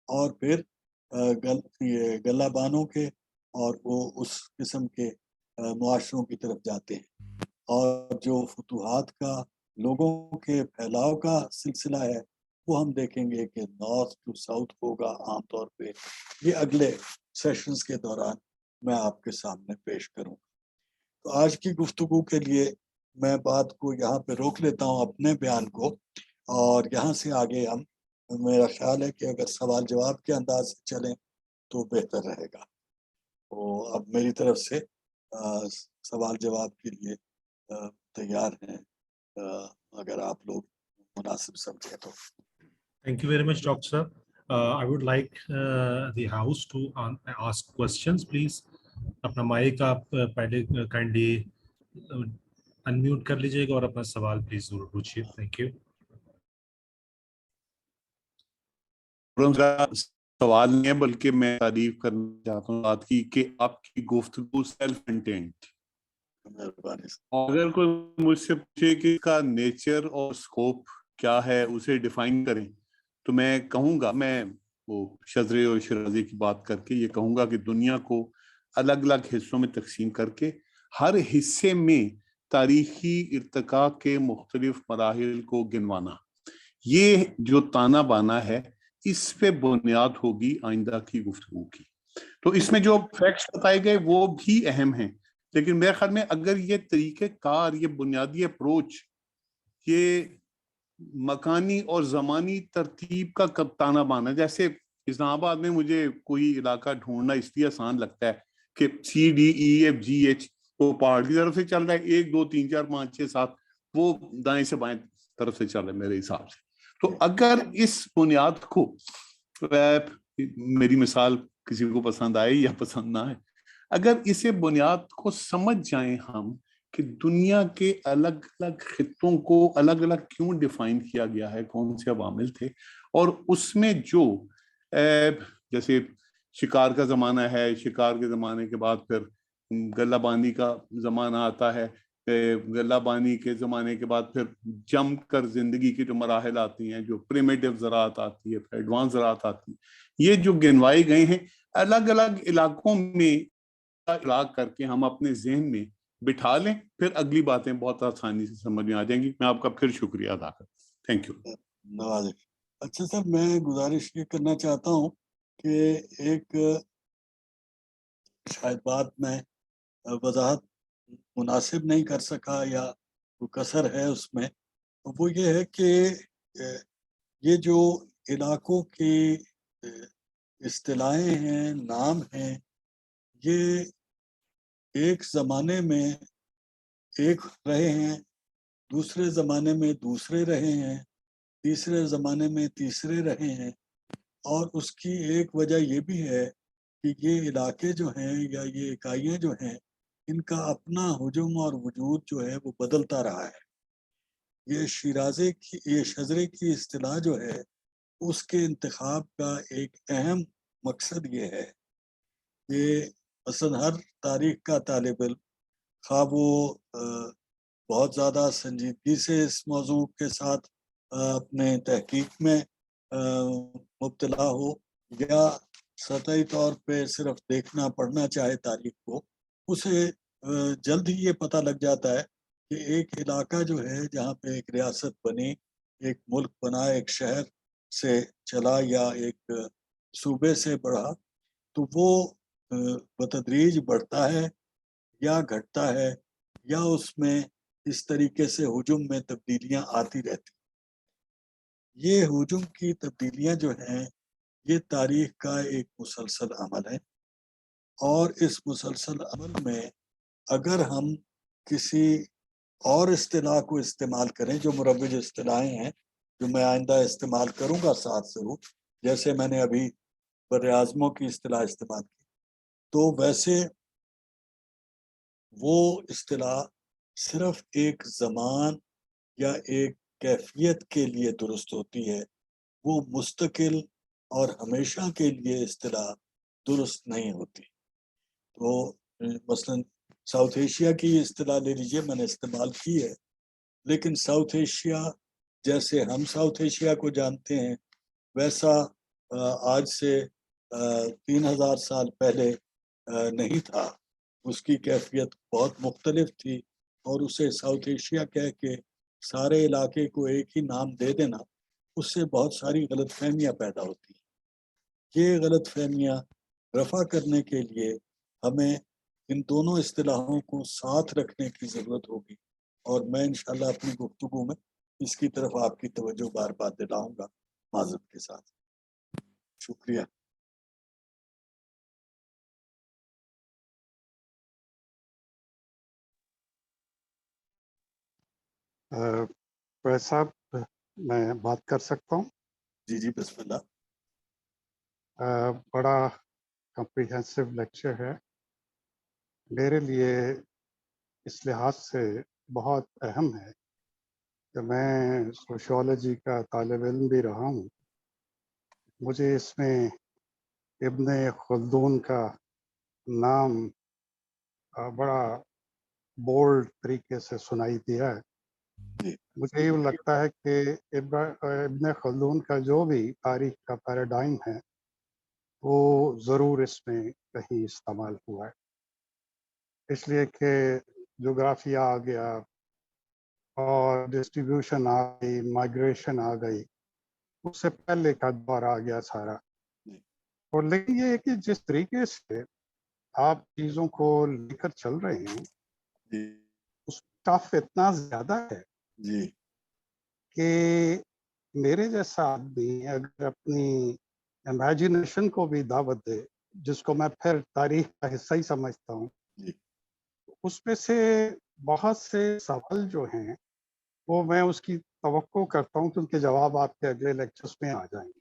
اور پھر گلہ بانوں کے اور وہ اس قسم کے معاشروں کی طرف جاتے ہیں، اور جو فتوحات کا لوگوں کے پھیلاؤ کا سلسلہ ہے وہ ہم دیکھیں گے کہ نارتھ ٹو ساؤتھ ہوگا عام طور پہ۔ یہ اگلے سیشنز کے دوران میں آپ کے سامنے پیش کروں گا۔ تو آج کی گفتگو کے لیے میں بات کو یہاں پہ روک لیتا ہوں اپنے بیان کو، اور یہاں سے آگے ہم میرا خیال ہے کہ اگر سوال جواب کے انداز سے چلیں تو بہتر رہے گا۔ تو اب میری طرف سے سوال جواب کے لیے تیار ہیں اگر آپ لوگ مناسب سمجھیں تو. Thank you very much, Dr. Sir. I would like the house to ask questions, please. اپنا مائک آپ پہلے کائنڈلی انمیوٹ کر لیجیے گا اور اپنا سوال پلیز ضرور پوچھیے. Thank you. سوال نہیں ہے بلکہ میں تعریف کرنا چاہتا ہوں بات کی کہ آپ کی گفتگو سیلف کنٹینٹ. اگر کوئی مجھ سے پوچھے کہ اس کا نیچر اور اسکوپ کیا ہے اسے ڈیفائن کریں تو میں کہوں گا, میں وہ شذرے اور شرازی کی بات کر کے یہ کہوں گا کہ دنیا کو الگ الگ حصوں میں تقسیم کر کے ہر حصے میں تاریخی ارتقاء کے مختلف مراحل کو گنوانا, یہ جو تانا بانا ہے اس پہ بنیاد ہوگی آئندہ کی گفتگو کی. تو اس میں جو فیکٹس بتائے گئے وہ بھی اہم ہیں, لیکن میرے خیال میں اگر یہ طریقہ کار, یہ بنیادی اپروچ, یہ مکانی اور زمانی ترتیب کا تانا بانا, جیسے اسلام آباد میں مجھے کوئی علاقہ ڈھونڈنا اس لیے آسان لگتا ہے کہ CDEFGH وہ پہاڑ کی طرف سے چل رہا ہے, 1 2 3 4 5 6 7 وہ دائیں سے بائیں طرف سے چل رہا ہے میرے حساب سے. تو اگر اس بنیاد کو, میری مثال کسی کو پسند آئے یا پسند نہ آئے, اگر اسے بنیاد کو سمجھ جائیں ہم کہ دنیا کے الگ الگ خطوں کو الگ الگ کیوں ڈیفائن کیا گیا ہے, کون سے عوامل تھے, اور اس میں جو جیسے شکار کا زمانہ ہے, شکار کے زمانے کے بعد پھر غلہ بانی کا زمانہ آتا ہے, غلہ بانی کے زمانے کے بعد پھر جم کر زندگی کے جو مراحل آتی ہیں, جو پریمیٹیو زراعت آتی ہے, پھر ایڈوانس زراعت آتی ہے, یہ جو گنوائے گئے ہیں الگ الگ علاقوں میں علاق کر کے ہم اپنے ذہن میں بٹھا لیں, پھر اگلی باتیں بہت آسانی سے سمجھ میں آ جائیں گی. میں آپ کا پھر شکریہ ادا کرتا ہوں. Thank you. نوازش. اچھا سر, میں گزارش یہ کرنا چاہتا ہوں کہ ایک شاید بات میں وضاحت مناسب نہیں کر سکا یا کوئی کسر ہے اس میں, وہ یہ ہے کہ یہ جو علاقوں کی اصطلاحیں ہیں, نام ہیں, یہ ایک زمانے میں ایک رہے ہیں, دوسرے زمانے میں دوسرے رہے ہیں, تیسرے زمانے میں تیسرے رہے ہیں, اور اس کی ایک وجہ یہ بھی ہے کہ یہ علاقے جو ہیں یا یہ اکائیاں جو ہیں ان کا اپنا حجم اور وجود جو ہے وہ بدلتا رہا ہے. یہ شذرے کی اصطلاح جو ہے اس کے انتخاب کا ایک اہم مقصد یہ ہے کہ مثلا ہر تاریخ کا طالب علم, خواہ وہ بہت زیادہ سنجیدگی سے اس موضوع کے ساتھ اپنے تحقیق میں مبتلا ہو یا سطحی طور پہ صرف دیکھنا پڑھنا چاہے تاریخ کو, اسے جلد ہی یہ پتہ لگ جاتا ہے کہ ایک علاقہ جو ہے جہاں پہ ایک ریاست بنی, ایک ملک بنا, ایک شہر سے چلا یا ایک صوبے سے بڑھا, تو وہ بتدریج بڑھتا ہے یا گھٹتا ہے یا اس میں اس طریقے سے حجم میں تبدیلیاں آتی رہتی. یہ حجم کی تبدیلیاں جو ہیں یہ تاریخ کا ایک مسلسل عمل ہے, اور اس مسلسل عمل میں اگر ہم کسی اور اصطلاح کو استعمال کریں جو مروج اصطلاحیں ہیں, جو میں آئندہ استعمال کروں گا ساتھ ضرور, جیسے میں نے ابھی بر اعظموں کی اصطلاح استعمال کی, تو ویسے وہ اصطلاح صرف ایک زمان یا ایک کیفیت کے لیے درست ہوتی ہے, وہ مستقل اور ہمیشہ کے لیے اصطلاح درست نہیں ہوتی. تو مثلا ساؤتھ ایشیا کی اصطلاح لے لیجیے, میں نے استعمال کی ہے, لیکن ساؤتھ ایشیا جیسے ہم ساؤتھ ایشیا کو جانتے ہیں ویسا آج سے 3000 سال پہلے نہیں تھا. اس کی کیفیت بہت مختلف تھی, اور اسے ساؤتھ ایشیا کہہ کے سارے علاقے کو ایک ہی نام دے دینا, اس سے بہت ساری غلط فہمیاں پیدا ہوتی ہیں. یہ غلط فہمیاں رفع کرنے کے لیے ہمیں ان دونوں اصطلاحوں کو ساتھ رکھنے کی ضرورت ہوگی, اور میں انشاءاللہ اپنی گفتگو میں اس کی طرف آپ کی توجہ بار بار دلاؤں گا معذرت کے ساتھ. شکریہ. فیض صاحب میں بات کر سکتا ہوں؟ جی جی بسم اللہ. بڑا کمپریہنسو لیکچر ہے میرے لیے، اس لحاظ سے بہت اہم ہے کہ میں سوشیولوجی کا طالب علم بھی رہا ہوں. مجھے اس میں ابن خلدون کا نام بڑا بولڈ طریقے سے سنائی دیا ہے. مجھے یہ لگتا ہے کہ ابن خلدون کا جو بھی تاریخ کا پیراڈائم ہے وہ ضرور اس میں کہیں استعمال ہوا ہے، اس لیے کہ جغرافیہ آ گیا اور ڈسٹریبیوشن آ گئی، مائگریشن آ گئی، اس سے پہلے کا دور آ گیا سارا. اور لیکن یہ ہے کہ جس طریقے سے آپ چیزوں کو لے کر چل رہے ہیں اس ٹف اتنا زیادہ ہے جی کہ میرے جیسا آدمی اگر اپنی امیجنیشن کو بھی دعوت دے، جس کو میں پھر تاریخ کا حصہ ہی سمجھتا ہوں، اس میں سے بہت سے سوال جو ہیں وہ میں اس کی توقع کرتا ہوں کہ ان کے جواب آپ کے اگلے لیکچرز میں آ جائیں گے.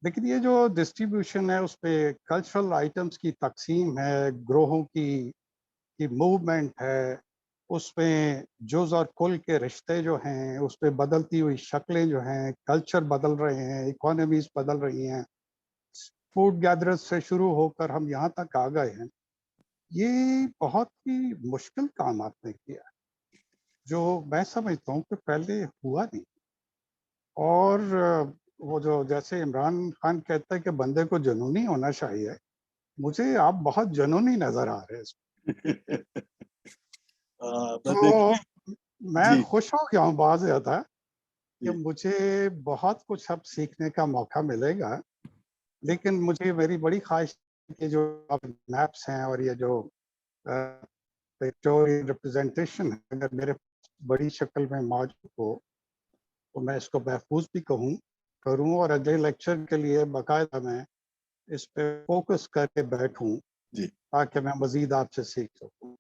لیکن یہ جو ڈسٹریبیوشن ہے، اس پہ کلچرل آئٹمس کی تقسیم ہے، گروہوں کی موومنٹ ہے، اس میں جز اور کل کے رشتے جو ہیں، اس پہ بدلتی ہوئی شکلیں جو ہیں، کلچر بدل رہے ہیں، اکانومیز بدل رہی ہیں، فوڈ گیدرز سے شروع ہو کر ہم یہاں تک آ گئے ہیں. یہ بہت ہی مشکل کام آپ نے کیا، جو میں سمجھتا ہوں کہ پہلے ہوا نہیں. اور وہ جو جیسے عمران خان کہتا ہے کہ بندے کو جنونی ہونا چاہیے، مجھے آپ بہت جنونی نظر آ رہے ہیں اس میں. تو میں جی خوش ہو گیا ہوں بہت زیادہ کہ جی مجھے بہت کچھ اب سیکھنے کا موقع ملے گا. لیکن مجھے میری بڑی خواہش ہے کہ جو میپس ہیں اور یہ جو پکٹوریل ریپرزنٹیشن ہے، اگر میرے بڑی شکل میں موجود ہو تو میں اس کو محفوظ بھی کروں اور اگلے لیکچر کے لیے باقاعدہ میں اس پہ فوکس کر کے بیٹھوں جی تاکہ میں مزید آپ سے سیکھ سکوں.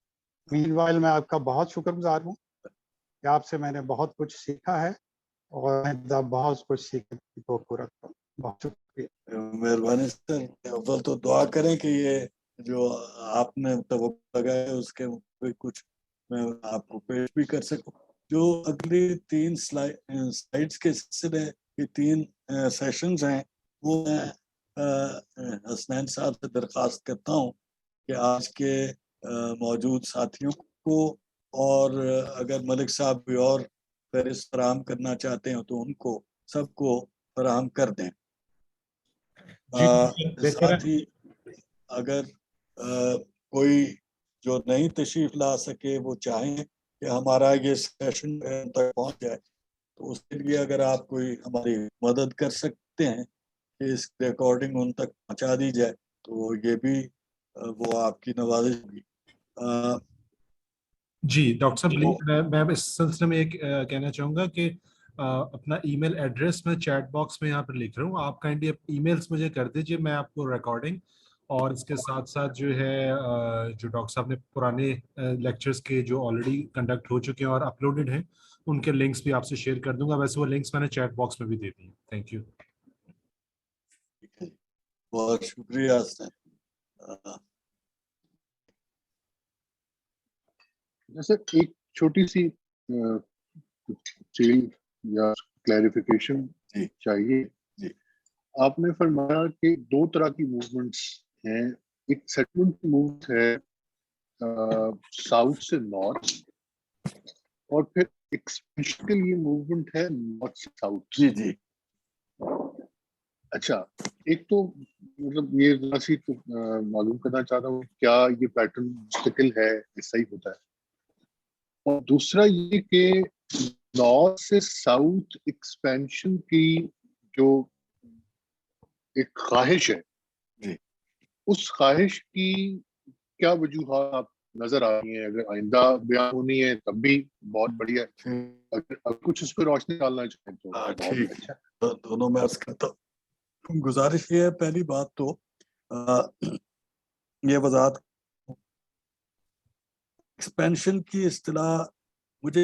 مین وائل میں آپ کا بہت شکر گزار ہوں کہ آپ سے میں نے بہت کچھ سیکھا ہے اور میں بہت کچھ سیکھنے کی توقع رکھتا ہوں. بہت شکریہ. مہربانی سر. اول تو دعا کریں کہ یہ جو آپ نے توقع لگایا ہے اس کے مطابق کچھ میں آپ کو پیش بھی کر سکوں. جو اگلی 3 سلائیڈز کے سلسلے کی 3 سیشنز ہیں وہ میں حسنین صاحب سے درخواست کرتا ہوں کہ آج کے موجود ساتھیوں کو، اور اگر ملک صاحب بھی اور فہرست فراہم کرنا چاہتے ہیں تو ان کو سب کو فراہم کر دیں. ساتھ ہی اگر کوئی جو نئی تشریف لا سکے وہ چاہیں کہ ہمارا یہ سیشن تک پہنچ جائے تو اس کے لیے اگر آپ کوئی ہماری مدد کر سکتے ہیں کہ اس ریکارڈنگ ان تک پہنچا دی جائے تو یہ بھی وہ آپ کی نوازش ہوگی. جی ڈاکٹر صاحب، میں اس سلسلے میں ایک کہنا چاہوں گا کہ اپنا ای میل ایڈریس میں چیٹ باکس میں یہاں پر لکھ رہا ہوں. آپ کائنڈلی ای میلس مجھے کر دیجیے، میں آپ کو ریکارڈنگ اور اس کے ساتھ ساتھ جو ہے جو ڈاکٹر صاحب نے پرانے لیکچرز کے جو آلریڈی کنڈکٹ ہو چکے ہیں اور اپلوڈڈ ہیں ان کے لنکس بھی آپ سے شیئر کر دوں گا. ویسے وہ لنکس میں نے چیٹ باکس میں بھی دے دی ہیں. Thank you. بہت شکریہ. جیسے ایک چھوٹی سی چیل یا کلیریفیکیشن چاہیے. آپ نے فرمایا کہ 2 طرح کی موومنٹس ہیں. ایک سیٹلمنٹ کی موومنٹ ہے ساؤتھ سے نارتھ، اور پھر ایکسپینشن کے لیے موومنٹ ہے نارتھ سے ساؤتھ. جی جی. اچھا، ایک تو مطلب یہ ذرا سی معلوم کرنا چاہتا ہوں کیا یہ پیٹرن مستقل ہے، ایسا ہی ہوتا ہے؟ اور دوسرا یہ کہ نارتھ سے ساؤتھ ایکسپینشن کی جو ایک خواہش ہے، اس خواہش کی کیا وجوہات آپ نظر آ رہی ہیں؟ اگر آئندہ بیان ہونی ہے تب بھی بہت بڑھیا ہے، اگر کچھ اس پہ روشنی ڈالنا چاہیں تو بہت اچھا. دونوں میں عرض کرتا ہوں. گزارش یہ ہے، پہلی بات تو یہ وضاحت، ایکسپینشن کی اصطلاح مجھے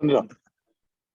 15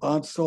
500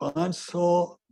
500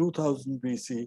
2000 BC,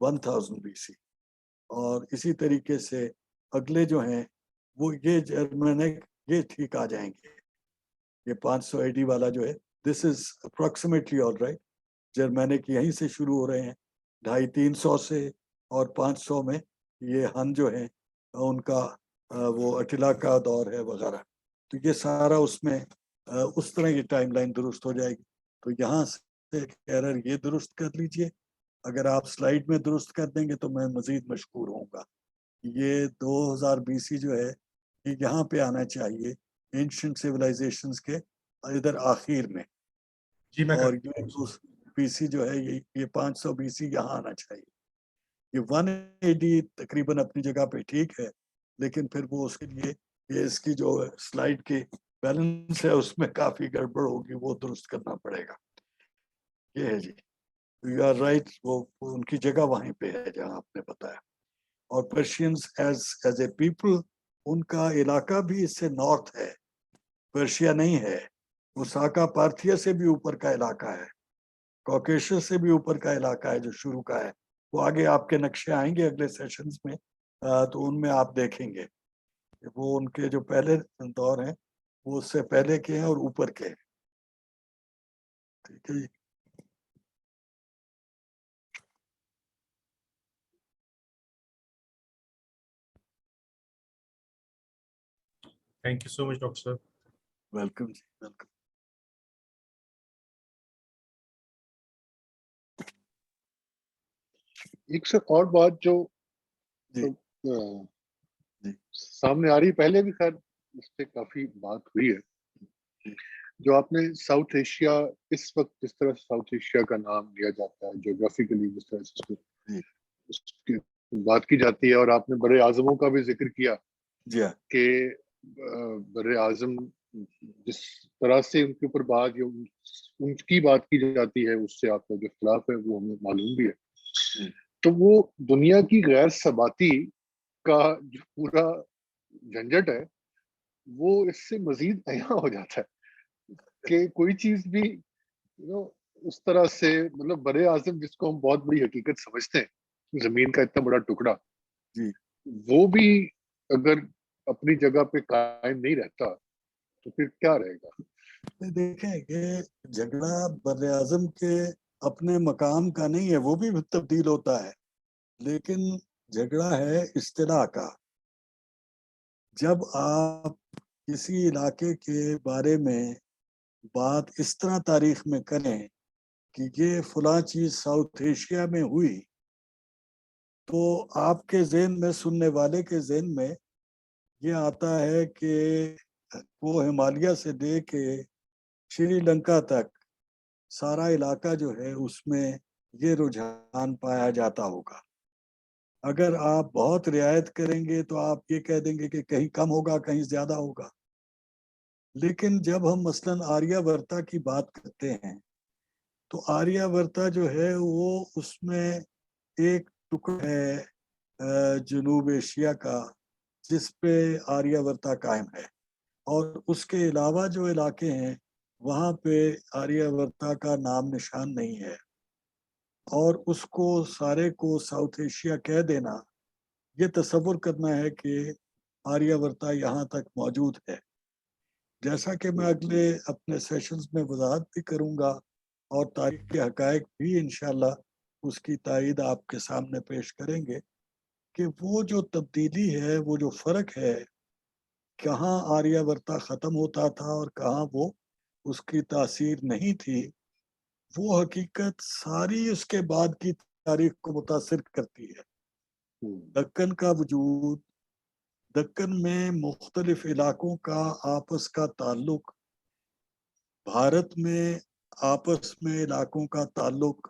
1000 BC। اور اسی طریقے سے اگلے جو ہیں وہ یہ جرمینک یہ ٹھیک آ جائیں گے. یہ 500 AD والا جو ہے this is approximately all right. Germanic یہیں سے شروع ہو رہے ہیں 250-300 سے, اور 500 میں یہ ہن جو ہیں ان کا وہ اٹلا کا دور ہے وغیرہ. تو یہ سارا اس میں اس طرح کی ٹائم لائن درست ہو جائے گی. تو یہاں سے ایرر یہ درست کر لیجئے. اگر آپ سلائیڈ میں درست کر دیں گے تو میں مزید مشکور ہوں گا. یہ 2000 BC جو ہے یہ یہاں پہ آنا چاہیے اینشنٹ سیولائزیشنز کے ادھر آخر میں, جی میں اور کرتا ہوں یہ BC جو ہے یہ 500 BC یہاں آنا چاہیے. یہ 180 تقریباً اپنی جگہ پہ ٹھیک ہے, لیکن پھر وہ اس کے لیے یہ اس کی جو سلائیڈ کے بیلنس ہے اس میں کافی گڑبڑ ہوگی, وہ درست کرنا پڑے گا. یہ ہے جی, یو آر رائٹ, وہ ان کی جگہ وہیں پہ ہے جہاں آپ نے بتایا. اور Persians as a people in کا علاقہ بھی اس سے نارتھ ہے, پرشیا نہیں ہے. وہ ساکا پارتھیا سے بھی اوپر کا علاقہ ہے, کوکیشس سے بھی اوپر کا علاقہ ہے جو شروع کا ہے. وہ آگے آپ کے نقشے آئیں گے اگلے سیشنز میں, تو ان میں آپ دیکھیں گے وہ ان کے جو پہلے دور ہیں وہ اس سے پہلے کے ہیں اور اوپر کے ہیں. ٹھیک ہے جی. Thank you so much, Dr. Sir. Welcome جی, ویلکم. ایک سے اور بات جو جی جی سامنے آ رہی, پہلے بھی خیر اس پہ کافی بات ہوئی ہے, جو آپ نے ساؤتھ ایشیا اس وقت جس طرح ساؤتھ ایشیا کا نام لیا جاتا ہے جغرافیکلی, جس طرح سے اس کی بات کی جاتی ہے, اور آپ نے بڑے اعظموں کا بھی ذکر کیا جی کہ بر اعظم جس طرح سے ان کے اوپر بات یا ان کی بات کی جاتی ہے اس سے آپ کا جو اختلاف ہے وہ ہمیں معلوم بھی ہے. تو وہ دنیا کی غیر ثباتی کا جو پورا جھنجٹ ہے وہ اس سے مزید عیاں ہو جاتا ہے کہ کوئی چیز بھی اس طرح سے, مطلب بر اعظم جس کو ہم بہت بڑی حقیقت سمجھتے ہیں, زمین کا اتنا بڑا ٹکڑا, جی وہ بھی اگر اپنی جگہ پہ قائم نہیں رہتا تو پھر کیا رہے گا. دیکھیں کہ جھگڑا بر اعظم کے اپنے مقام کا نہیں ہے, وہ بھی تبدیل ہوتا ہے, لیکن جھگڑا ہے اصطلاح کا. جب آپ کسی علاقے کے بارے میں بات اس طرح تاریخ میں کریں کہ یہ فلاں چیز ساؤتھ ایشیا میں ہوئی, تو آپ کے ذہن میں, سننے والے کے ذہن میں یہ آتا ہے کہ وہ ہمالیہ سے لے کے شری لنکا تک سارا علاقہ جو ہے اس میں یہ رجحان پایا جاتا ہوگا. اگر آپ بہت رعایت کریں گے تو آپ یہ کہہ دیں گے کہ کہیں کم ہوگا, کہیں زیادہ ہوگا. لیکن جب ہم مثلاً آریہ ورتا کی بات کرتے ہیں تو آریہ ورتا جو ہے وہ اس میں ایک ٹکڑا ہے جنوب ایشیا کا جس پہ آریہ ورتا قائم ہے, اور اس کے علاوہ جو علاقے ہیں وہاں پہ آریہ ورتا کا نام نشان نہیں ہے. اور اس کو سارے کو ساؤتھ ایشیا کہہ دینا, یہ تصور کرنا ہے کہ آریہ ورتا یہاں تک موجود ہے. جیسا کہ میں اگلے اپنے سیشنز میں وضاحت بھی کروں گا, اور تاریخ کے حقائق بھی انشاءاللہ اس کی تائید آپ کے سامنے پیش کریں گے کہ وہ جو تبدیلی ہے, وہ جو فرق ہے, کہاں آریہ ورتا ختم ہوتا تھا اور کہاں وہ اس کی تاثیر نہیں تھی, وہ حقیقت ساری اس کے بعد کی تاریخ کو متاثر کرتی ہے. دکن کا وجود, دکن میں مختلف علاقوں کا آپس کا تعلق, بھارت میں آپس میں علاقوں کا تعلق,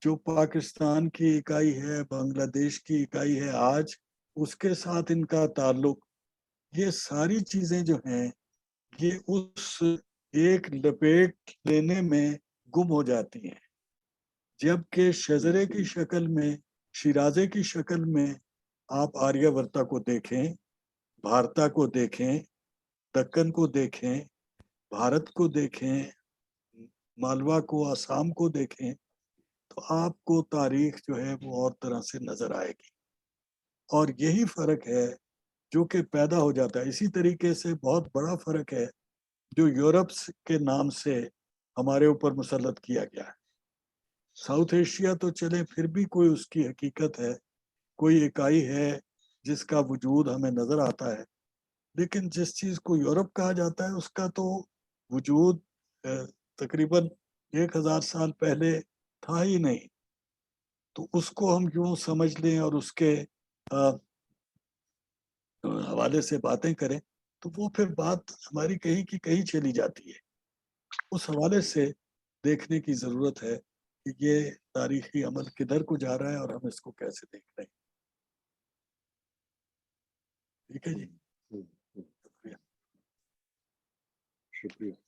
جو پاکستان کی اکائی ہے, بنگلہ دیش کی اکائی ہے آج, اس کے ساتھ ان کا تعلق, یہ ساری چیزیں جو ہیں یہ اس ایک لپیٹ لینے میں گم ہو جاتی ہیں. جبکہ شجرے کی شکل میں, شیرازے کی شکل میں آپ آریہ ورتا کو دیکھیں, بھارتا کو دیکھیں, دکن کو دیکھیں, بھارت کو دیکھیں, مالوا کو, آسام کو دیکھیں, تو آپ کو تاریخ جو ہے وہ اور طرح سے نظر آئے گی. اور یہی فرق ہے جو کہ پیدا ہو جاتا ہے. اسی طریقے سے بہت بڑا فرق ہے جو یورپ کے نام سے ہمارے اوپر مسلط کیا گیا ہے. ساؤتھ ایشیا تو چلے پھر بھی کوئی اس کی حقیقت ہے, کوئی اکائی ہے جس کا وجود ہمیں نظر آتا ہے, لیکن جس چیز کو یورپ کہا جاتا ہے اس کا تو وجود تقریباً 1000 سال پہلے تھا ہی نہیں. تو اس کو ہم یوں سمجھ لیں اور اس کے حوالے سے باتیں کریں تو وہ پھر بات ہماری کہیں کی کہیں چلی جاتی ہے. اس حوالے سے دیکھنے کی ضرورت ہے کہ یہ تاریخی عمل کدھر کو جا رہا ہے اور ہم اس کو کیسے دیکھ رہے ہیں. ٹھیک ہے جی, شکریہ.